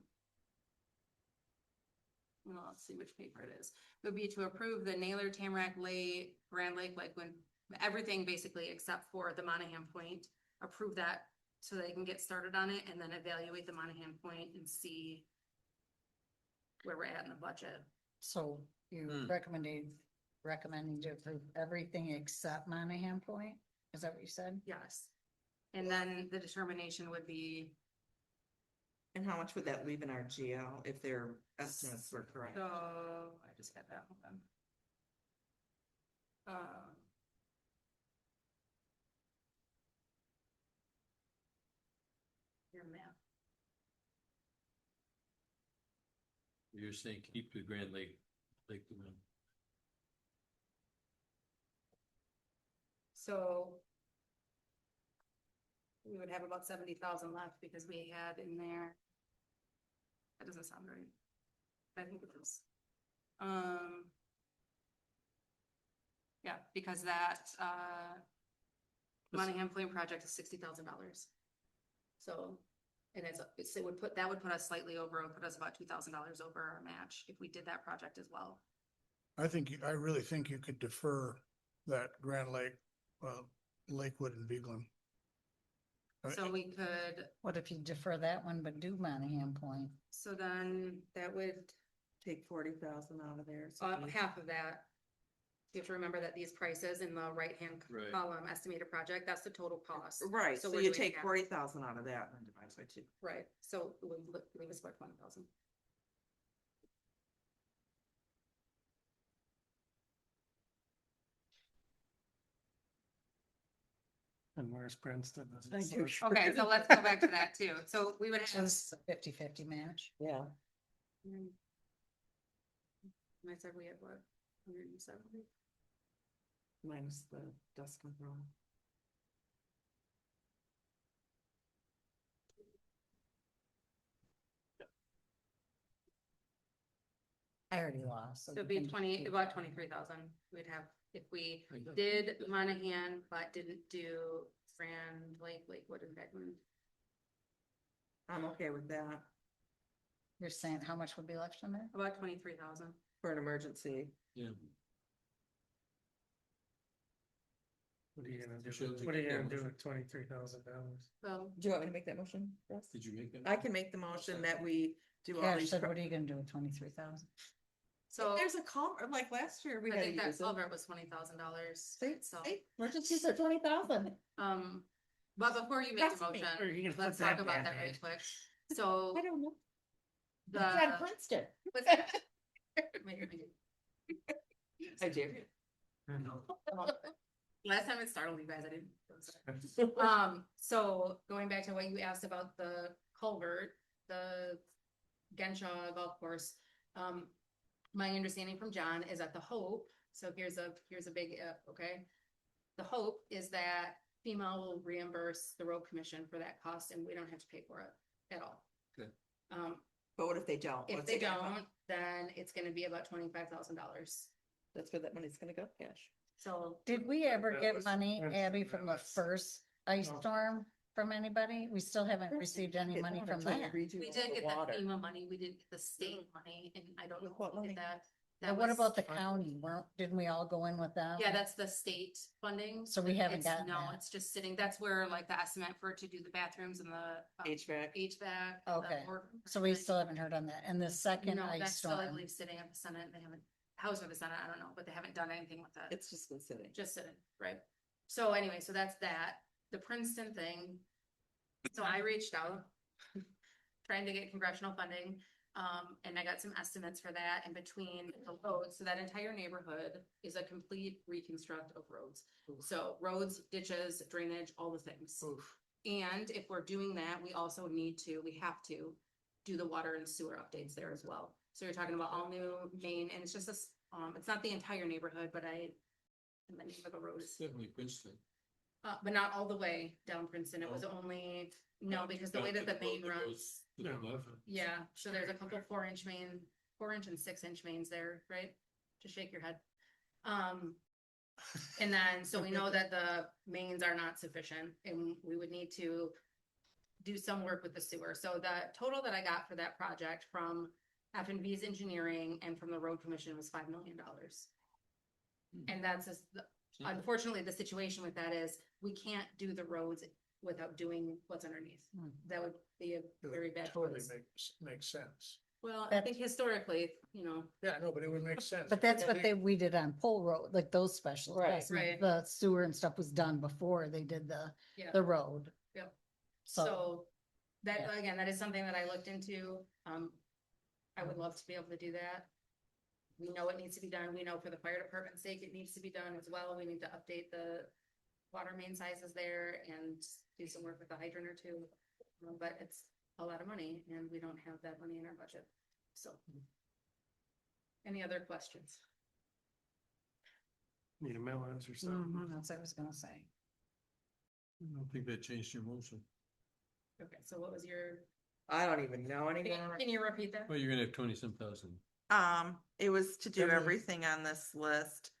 let's see which paper it is. Would be to approve the Naylor, Tamarack, Grand Lake, Lakewood, everything basically except for the Monahan Point. Approve that so they can get started on it and then evaluate the Monahan Point and see where we're at in the budget. So you Hmm. recommending to approve everything except Monahan Point? Is that what you said? Yes. And then the determination would be, And how much would that leave in our GL if their estimates were correct? so, I just got that, hold on. Your map. You're saying keep the Grand Lake, the one. So we would have about 70,000 left because we had in there. That doesn't sound right. I think it is. Yeah, because that, Monahan Plain project is $60,000. So, and that would put us slightly over, it would put us about $2,000 over our match if we did that project as well. I really think you could defer that Grand Lake, Lakewood and Beaglin. So we could, What if you defer that one but do Monahan Point? so then that would, Take 40,000 out of there. so we- half of that. You have to remember that these prices in the right-hand Right. column, estimated project, that's the total cost. Right, so we're you doing take half. 40,000 out of that and then divide by 2. Right, so it would leave us about 20,000. And where's Princeton? Thank you. Okay, so let's go back to that too. So we would have. Just a 50-50 match? Yeah. And I said we had what, 170? Minus the dust control. I already lost. So it'd be about 23,000. We'd have, if we did Monahan, but didn't do Grand Lake, Lakewood and Beckman. I'm okay with that You're saying how much would be left in there? About 23,000. for an emergency. Yeah. What are you gonna do? Should we What are you make gonna that do motion? with $23,000? So Do you want me to make that motion? Russ? Did you make that? I can make the motion that we do all Yeah, these. said, what are you gonna do with 23,000? So There's a culvert, like last year, we I had to think that use it. culvert was $20,000. See, So, see, emergencies are 20,000. But before you make the Trust me. Or motion, you can let's put that talk about that Band-Aid. right quick. So I don't know. the. It's at Princeton. what's that? Wait, wait, wait. I do. Last time it startled you guys, I didn't. So going back to what you asked about the culvert, the Genshaw Golf Course. My understanding from John is that the hope, so here's a big if, okay? The hope is that FEMA will reimburse the road commission for that cost and we don't have to pay for it at all. Good. But what if they don't? If What's they it gonna don't, cost? then it's gonna be about $25,000. That's where that money's gonna go, cash. So Did we ever That get was- money, that's- Abby, from the that's- first ice No. storm from anybody? We still haven't received any money from that. we did get the FEMA money, we did get the state money, and I don't know With what if we money? did that. But what was- about the county? Didn't we all go in with them? Yeah, that's the state funding. So we haven't It's- gotten No, that. it's just sitting, that's where like the estimate for to do the bathrooms and the. HVAC. HVAC. the Okay. board- So we still haven't heard on that. And the second No, ice that's still, I storm, believe, sitting at the Senate, they haven't, House or the Senate, I don't know, but they haven't done anything with that. It's just been sitting. Just sitting, right? So anyway, so that's that. The Princeton thing. So I reached out, trying to get congressional funding. And I got some estimates for that in between the roads. So that entire neighborhood is a complete reconstruct of roads. So roads, ditches, drainage, all the things. And if we're doing that, we also we have to do the water and sewer updates there as well. So you're talking about all new main, and it's just this, it's not the entire neighborhood, but and the name of the road is, Definitely Princeton. but not all the way down Princeton. It was only, no, because the way that the main runs. To the left. Yeah, so there's a couple 4-inch main, 4-inch and 6-inch mains there, right? Just shake your head. And then, so we know that the mains are not sufficient and we would need to do some work with the sewer. So the total that I got for that project from F&B's engineering and from the road commission was $5 million. And that's just, unfortunately, the situation with that is we can't do the roads without doing what's underneath. That would be a very bad Totally choice. makes sense. Well, I think historically, Yeah, no, but it would make sense. but that's what we did on Pole Road, like those special Right. investments. Right. The sewer and stuff was done before they did Yeah. the road. Yep. So, So that, Yeah. again, that is something that I looked into. I would love to be able to do that. We know it needs to be done. We know for the fire department's sake, it needs to be done as well. We need to update the water main sizes there and do some work with the hydrant or two. But it's a lot of money and we don't have that money in our budget. So. Any other questions? Need a melons or something. that's what I was gonna say. I don't think that changed your motion. Okay, so what was your, I don't even know anymore. can you repeat that? Well, you're gonna have 20-some thousand. It was to do Every- everything on this list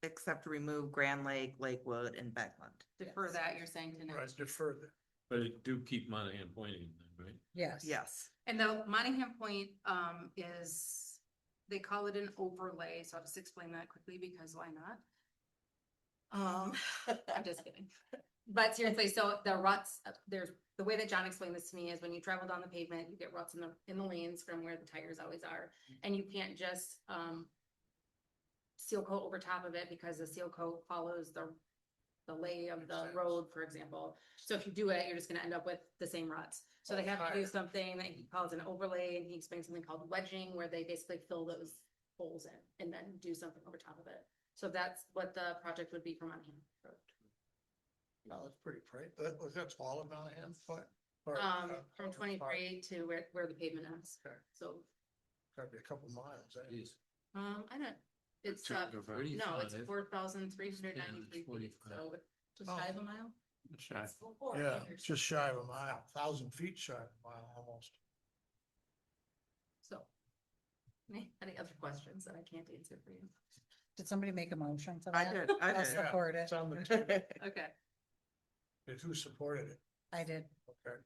except remove Grand Lake, Lakewood and Beckland. Defer that, you're saying to Right, next. defer that. But it do keep Monahan pointing, right? Yes. Yes. And the Moningham Point, is, they call it an overlay, so I'll just explain that quickly because why not? I'm just kidding. But seriously, so the ruts, the way that John explained this to me is when you travel down the pavement, you get ruts in the lanes from where the tires always are. And you can't just, seal coat over top of it because the seal coat follows the lay of the road, for example. So if you do it, you're just gonna end up with the same ruts. So they have to do something that he calls an overlay, and he explains something called wedging, where they basically fill those holes in and then do something over top of it. So that's what the project would be for Monahan Road. No, that's pretty bright. That's all of Monahan, but. From 23 to where the pavement is. Okay. So, Gotta be a couple miles. eh? Jeez. I don't, it's, Two of them. no, it's 45. 4,393 feet, 45. so just shy of a mile. Shy. Yeah, just shy of a mile, 1,000 feet shy of a mile almost. So, any other questions that I can't answer for you? Did somebody make a motion for I that? did. I I'll did. support it. It's on the table. Okay. It's who supported it, I did. okay?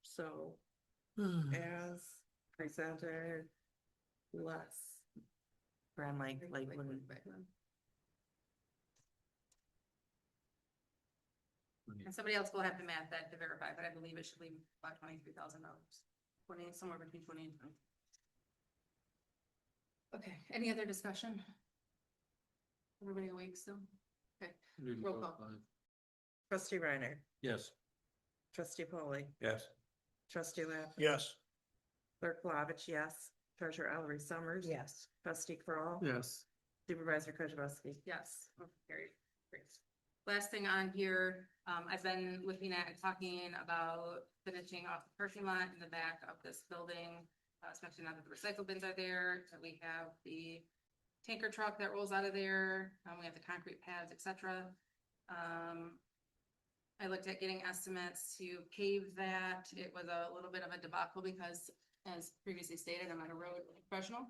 So as presented, less Grand Lake, Lakewood. And somebody else will have to math that to verify, but I believe it should leave about $23,000. Somewhere between 20 and 20. Okay, any other discussion? Everybody awake still? Okay, roll call. Trustee Reiner, Yes. trustee Polly, Yes. trustee Lappin. Yes. Clerk Flavich, yes. Treasurer Ellery Summers. Yes. Trustee Kroll, Yes. Supervisor Kujabaski. Yes, motion carried. Great. Last thing on here, I've been looking at and talking about finishing off the parking lot in the back of this building, especially now that the recycle bins are there, that we have the tanker truck that rolls out of there, we have the concrete pads, et cetera. I looked at getting estimates to pave that. It was a little bit of a debacle because, as previously stated, I'm not a road professional.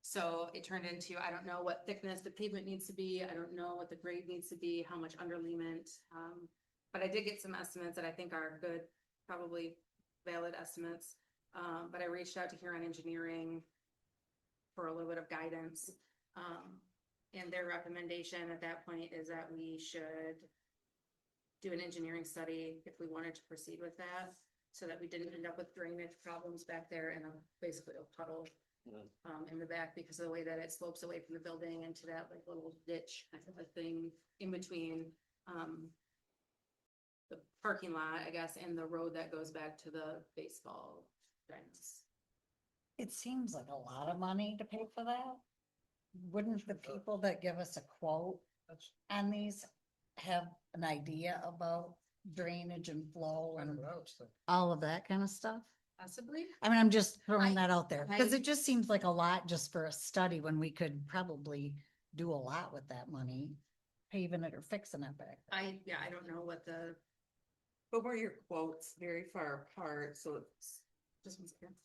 So it turned into, I don't know what thickness the pavement needs to be. I don't know what the grade needs to be, how much underlayment. But I did get some estimates that I think are good, probably valid estimates. But I reached out to Huron Engineering for a little bit of guidance. And their recommendation at that point is that we should do an engineering study if we wanted to proceed with that, so that we didn't end up with drainage problems back there and basically a puddle in the back because of the way that it slopes away from the building into that like little ditch kind of a thing in between the parking lot, I guess, and the road that goes back to the baseball fence. It seems like a lot of money to pay for that. Wouldn't the people that give us a quote on these have an idea about drainage and flow and all of that kind of stuff? Possibly. I mean, I'm just I- throwing that out there, because I- it just seems like a lot just for a study when we could probably do a lot with that money, paving it or fixing it back. I don't know what the, But were your quotes very far apart, so it's just one second.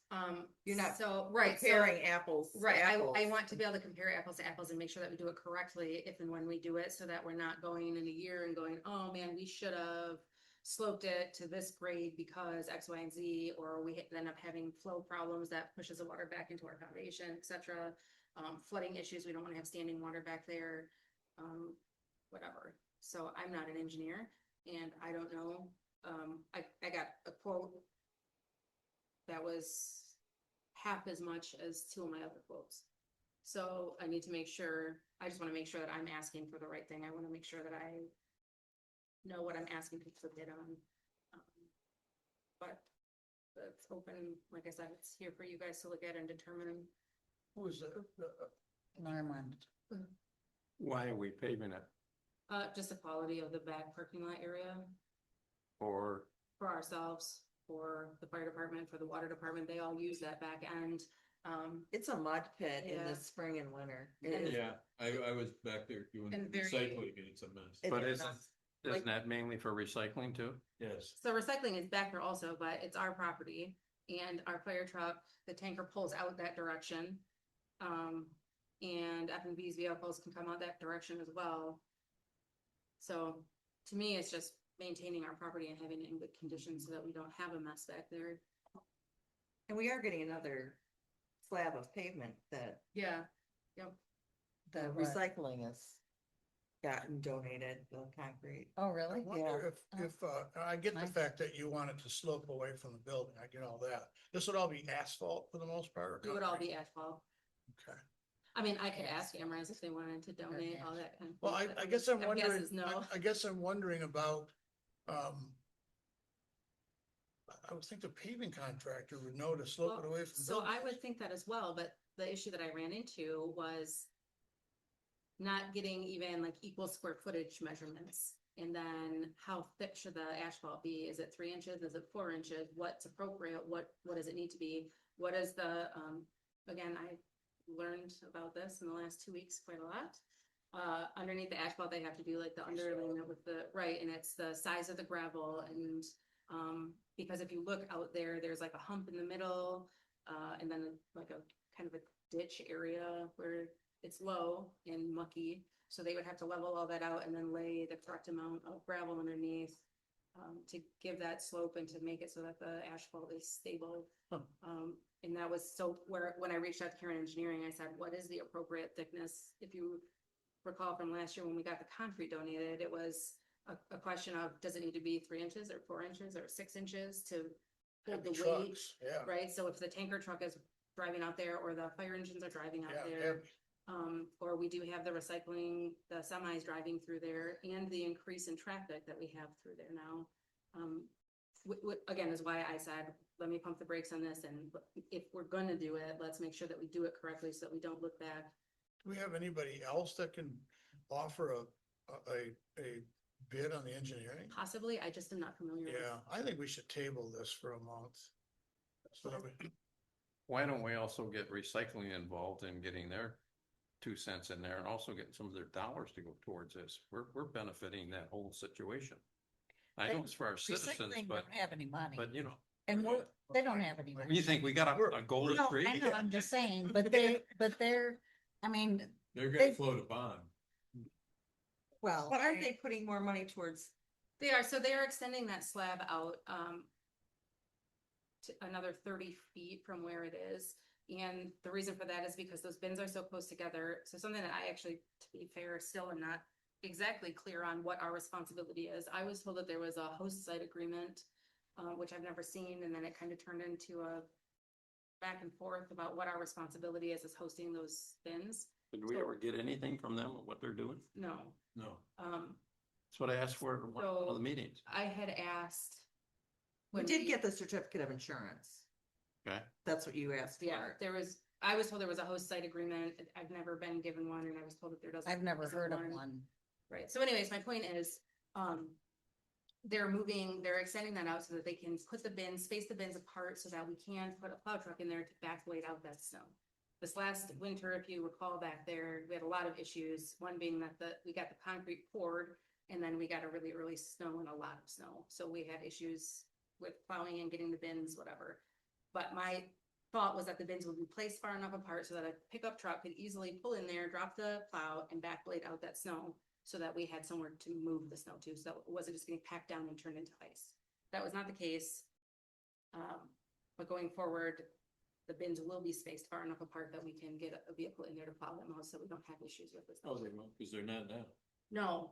You're not so, right. so- comparing apples to Right, apples. I want to be able to compare apples to apples and make sure that we do it correctly if and when we do it, so that we're not going in a year and going, oh man, we should have sloped it to this grade because X, Y, and Z, or we end up having flow problems that pushes the water back into our foundation, et cetera. Flooding issues, we don't want to have standing water back there, whatever. So I'm not an engineer and I don't know. I got a quote that was half as much as two of my other quotes. So I need to make sure, I just want to make sure that I'm asking for the right thing. I want to make sure that I know what I'm asking people to bid on. But it's open, like I said, it's here for you guys to look at and determine. Who is it? Norman. Why are we paving it? Just the quality of the back parking lot area Or, for ourselves, for the fire department, for the water department. They all use that back end. It's a mud pit in Yeah. the spring and winter. And- Yeah, I was back there doing And very- recycling and it's a mess. It but is. isn't that mainly for recycling too? Yes. So recycling is back there also, but it's our property and our fire truck, the tanker pulls out that direction. And F&B's vehicles can come out that direction as well. So to me, it's just maintaining our property and having it in good condition so that we don't have a mess back there. And we are getting another slab of pavement that Yeah, the The what? recycling has gotten donated, the concrete. Oh, I really? wonder if, I get the Nice. fact that you want it to slope away from the building, I get all that. This would all be asphalt for the most part? or it would all concrete? be asphalt. Okay. I mean, I could ask Amherst if they wanted to donate all that kind of. Well, thing, but I guess I'm my guess wondering, is no. I guess I'm wondering about, I would think the paving contractor would know to slope it Well, away from the So building. I would think that as well, but the issue that I ran into was not getting even like equal square footage measurements. And then how thick should the asphalt be? Is it 3 inches? Is it 4 inches? What's appropriate? What does it need to be? What is the, again, I learned about this in the last 2 weeks quite a lot. Underneath the asphalt, they have to do like the underlayment with the, right, and it's the size of the gravel and, because if you look out there, there's like a hump in the middle, and then like a kind of a ditch area where it's low and mucky. So they would have to level all that out and then lay the correct amount of gravel underneath, to give that slope and to make it so that the asphalt is stable. And that was so where, when I reached out to Huron Engineering, I said, what is the appropriate thickness? If you recall from last year when we got the concrete donated, it was a question of, does it need to be 3 inches or 4 inches or 6 inches to hold Heavy the weight? trucks, yeah. Right, so if the tanker truck is driving out there or the fire engines are driving out Yeah, there, heavy. Or we do have the recycling, the semis driving through there and the increase in traffic that we have through there now. Again, is why I said, let me pump the brakes on this, and if we're gonna do it, let's make sure that we do it correctly so that we don't look back. Do we have anybody else that can offer a bid on the engineering? Possibly, I just am not familiar with. Yeah, I think we should table this for a month. So that we, Why don't we also get recycling involved in getting their 2 cents in there and also getting some of their dollars to go towards this? We're benefiting that whole situation. I know it's for our citizens, Recycling but, don't have any money, but and they don't have any you money. think we got a golden No, tree? I know, I'm just saying, but they're, I mean, They're They- gonna float a bond. well. But aren't they putting more money towards, They are, so they are extending that slab out, to another 30 feet from where it is. And the reason for that is because those bins are so close together. So something that I actually, to be fair, still am not exactly clear on what our responsibility is. I was told that there was a host site agreement, which I've never seen, and then it kind of turned into a back and forth about what our responsibility is as hosting those bins. Did we ever get anything from them, what they're doing? No, No. That's what I asked for at one of the meetings. I had asked. we when did get the certificate of insurance. Okay, That's what you asked Yeah, for. I was told there was a host site agreement. I've never been given one, and I was told that there doesn't. I've never isn't heard of one. Right, so anyways, my point is, they're extending that out so that they can put the bins, space the bins apart so that we can put a plow truck in there to back blade out that snow. This last winter, if you recall back there, we had a lot of issues, one being that we got the concrete poured, and then we got a really early snow and a lot of snow, so we had issues with plowing and getting the bins, whatever. But my thought was that the bins would be placed far enough apart so that a pickup truck could easily pull in there, drop the plow and back blade out that snow so that we had somewhere to move the snow to, so it wasn't just getting packed down and turned into ice. That was not the case. But going forward, the bins will be spaced far enough apart that we can get a vehicle in there to plow them out so we don't have issues with this. Oh, they won't, because they're not now. No,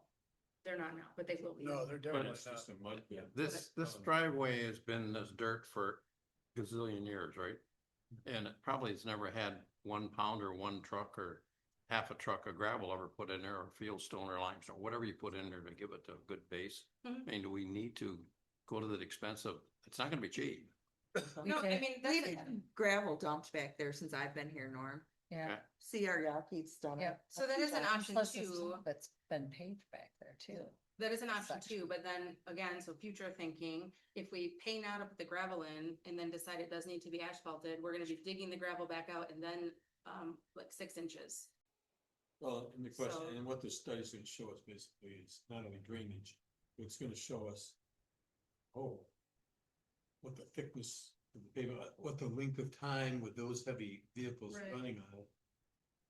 they're not now, but they will be. no, they're But definitely it's not. just a mud pit. this driveway has been this dirt for gazillion years, right? And it probably has never had 1 pound or 1 truck or half a truck of gravel ever put in there, or fieldstone or limestone, whatever you put in there to give it a good base. Mhm. I mean, do we need to go to the expense of, it's not gonna be cheap. No, I mean, We've that's, had gravel dumped back there since I've been here, Norm. Yeah. CR keeps done it. Yeah. So that is an option Plus there's too. some of it's been paved back there too. that is an option section. too, but then again, so future thinking, if we pay now to put the gravel in and then decide it does need to be asphalted, we're gonna be digging the gravel back out and then, like 6 inches. Well, and the question, So- and what the study's gonna show us basically is not only drainage, but it's gonna show us, what the thickness of the pavement, what the length of time with those heavy vehicles Right. running on it,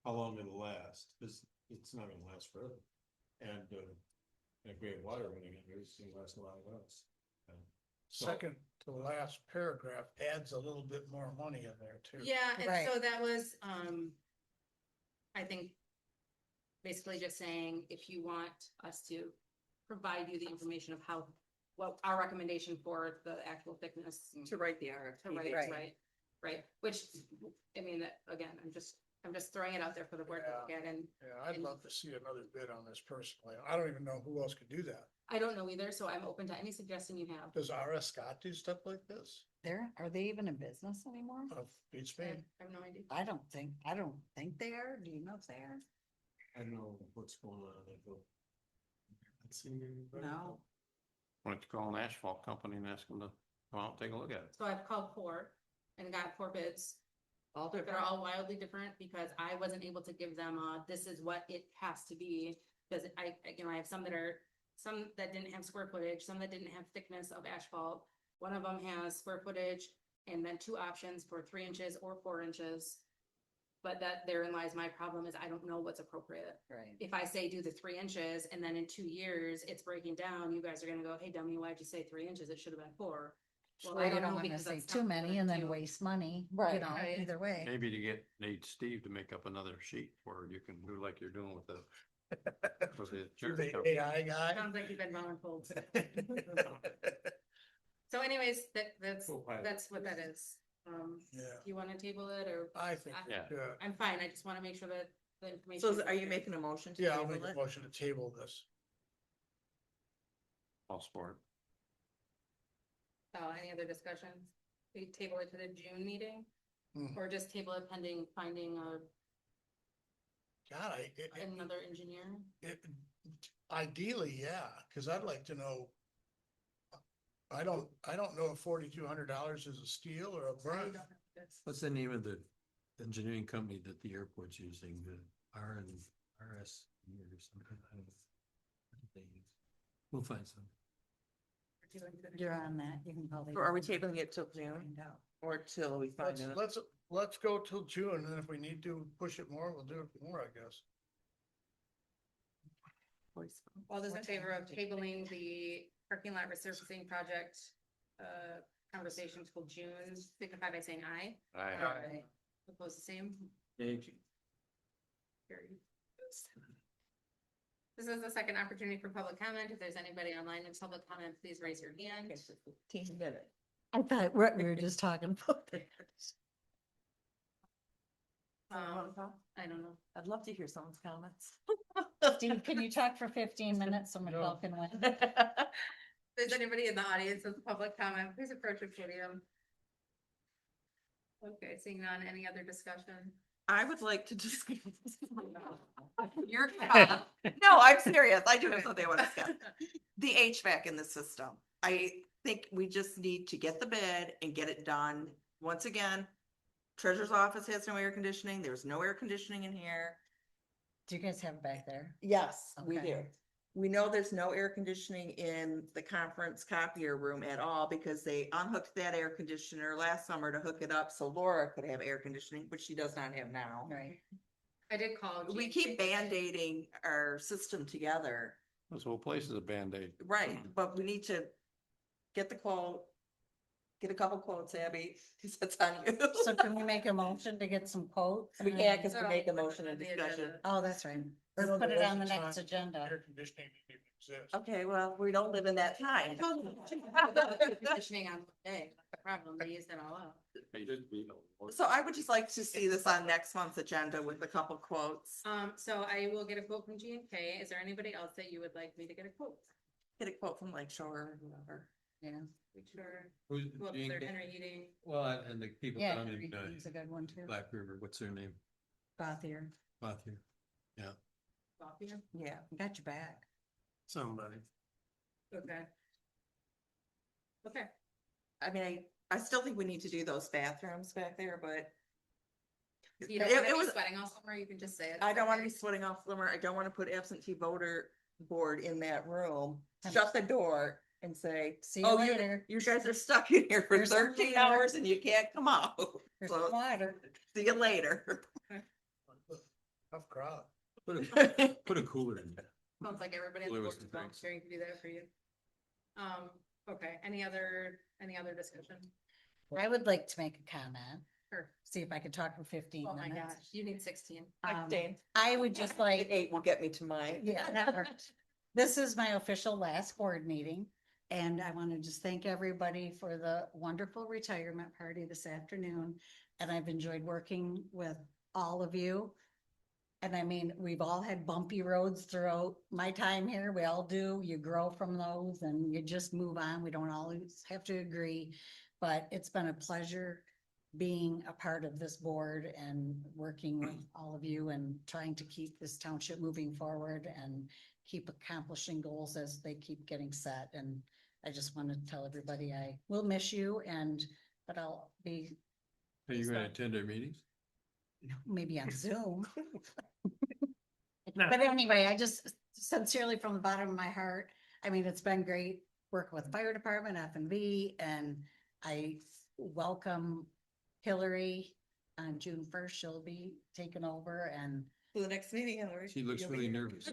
how long it'll last, because it's not gonna last forever. And if we have water running in there, it's gonna last a lot less. So- Second to the last paragraph adds a little bit more money in there too. Yeah, and Right. so that was, I think, basically just saying, if you want us to provide you the information of what our recommendation for the actual thickness To write the RFP. to write, Right. right, which, I mean, again, I'm just throwing it out there for the board to look at, and Yeah, I'd love to see another bid on this personally. I don't even know who else could do that. I don't know either, so I'm open to any suggestion you have. Does RS Scott do stuff like this? Are they even in business anymore? Beats I me. have no idea. I don't think they are. Do you know if they are? I don't know what's going on. I don't. I've seen anybody. No. Why don't you call an asphalt company and ask them to come out and take a look at it? So I've called 4 and got 4 bids. All They're different. all wildly different because I wasn't able to give them this is what it has to be. Because I have some that didn't have square footage, some that didn't have thickness of asphalt. One of them has square footage and then 2 options for 3 inches or 4 inches. But therein lies my problem is I don't know what's appropriate. Right. If I say do the 3 inches and then in 2 years it's breaking down, you guys are gonna go, hey dummy, why'd you say 3 inches? It should have been 4. Well, Well, I you don't don't know wanna because say that's too not many what and I then do. waste money, you Right. know, Right. either way. Maybe need Steve to make up another sheet where you can do like you're doing with the. with the You're insurance the company. AI guy. Sounds like you've been voluntold. So anyways, that's what that is. Yeah, Do you wanna table it or? I think, Yeah. yeah, I'm fine, I just wanna make sure that the information. So are you making a motion to Yeah, I'll table make a it? motion to table this. All sport. Any other discussions? We table it to the June meeting, Hmm. or just table it pending finding of God, another engineer? ideally, yeah, cause I'd like to know. I don't know if $4,200 is a steal or a burn. What's the name of the engineering company that the airport's using, the RS or something? I don't know. What did they use? We'll find some. You're on that, you can probably. Or are we tabling it till June Find out. or till we find out? Let's go till June, and if we need to push it more, we'll do it more, I guess. All those in favor of tabling the parking lot resurfacing project, conversation till June, signify by saying aye. Aye. Oppose the same? Thank you. Carried. This is the second opportunity for public comment. If there's anybody online in public comment, please raise your hand. 15 minutes. I thought we were just talking about it. I don't know. I'd love to hear someone's comments. Steve, can you talk for 15 minutes so Michelle can win? If there's anybody in the audience with public comment, please approach the podium. Okay, seeing none, any other discussion? I would like to discuss. You're. No, I'm serious. I do have something I want to discuss. The HVAC in the system. I think we just need to get the bid and get it done. Once again, treasurer's office has no air conditioning. There's no air conditioning in here. Do you guys have it back there? Yes, we Okay. do. We know there's no air conditioning in the conference copier room at all because they unhooked that air conditioner last summer to hook it up so Laura could have air conditioning, which she does not have now. Right. I did call. We keep band-aiding our system together. This whole place is a Band-Aid. Right, but we need to get the quote, get a couple quotes, Abby, because that's on you. So can we make a motion to get some quotes? We can't because we make a motion and The discussion. agenda. Oh, that's right. I know Let's put there it on the was a next time agenda. Air conditioning didn't even exist. Okay, well, we don't live in that time. Conditioning on the day, that's the problem, they used it all up. So I would just like to see this on next month's agenda with a couple quotes. So I will get a quote from G and K. Is there anybody else that you would like me to get a quote? Get a quote from Lake Shore or whoever. Yeah. Make sure. Who's Who else G&K? there, Henry Heating, Well, and the people Yeah, down in it's a good one too. Black River, what's their name? Gothier. Matthew, Coffee, Yeah. Got your back. somebody. okay. Okay, I mean, I still think we need to do those bathrooms back there, but you don't It- want it to be was- sweating all summer, you can just say it. I don't want to be sweating off summer. I don't want to put absentee voter board in that room. And- Shut the door and say, See you oh, later. you guys are stuck in here for Here's some 13 later. hours and you can't come out. Here's So, some water. see you later. Tough crowd. Put a cooler in there. Sounds like everybody in the Cooler board with is some drinks. volunteering to do that for you. Okay, any other discussion? I would like to make a comment. Sure. See if I could talk for 15 Oh my minutes. gosh, you need 16. Um, I would just like, 8 will get me to mine. yeah, that works. This is my official last board meeting. And I want to just thank everybody for the wonderful retirement party this afternoon. And I've enjoyed working with all of you. And I mean, we've all had bumpy roads throughout my time here. We all do. You grow from those and you just move on. We don't always have to agree. But it's been a pleasure being a part of this board and working with all of you and trying to keep this township moving forward and keep accomplishing goals as they keep getting set. And I just want to tell everybody I will miss you but I'll be Are you gonna attend our meetings? maybe on Zoom. But anyway, I just sincerely from the bottom of my heart, I mean, it's been great working with fire department, F&B, and I welcome Hillary on June 1st. She'll be taking over and To the next meeting, Hillary. She looks You'll be really here. nervous.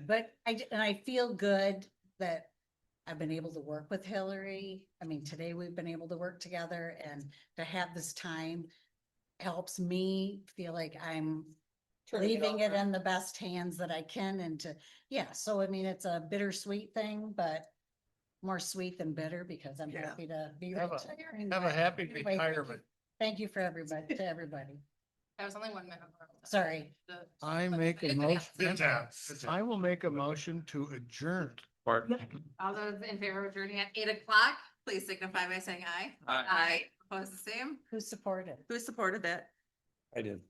But and I feel good that I've been able to work with Hillary. I mean, today we've been able to work together and to have this time helps me feel like I'm Turning leaving it over. in the best hands that I can so I mean, it's a bittersweet thing, but more sweet than bitter because I'm Yeah. happy to be Have a- retiring. Have a but happy anyway, retirement. Thank you for everybody, to everybody. That was only 1 minute. Sorry. I make a Anybody motion. else? I will make a motion to adjourn. All those in favor of adjourning at 8 o'clock, please signify by saying aye. Aye. Aye. Opposed, the same. Who supported? Who supported that? I did.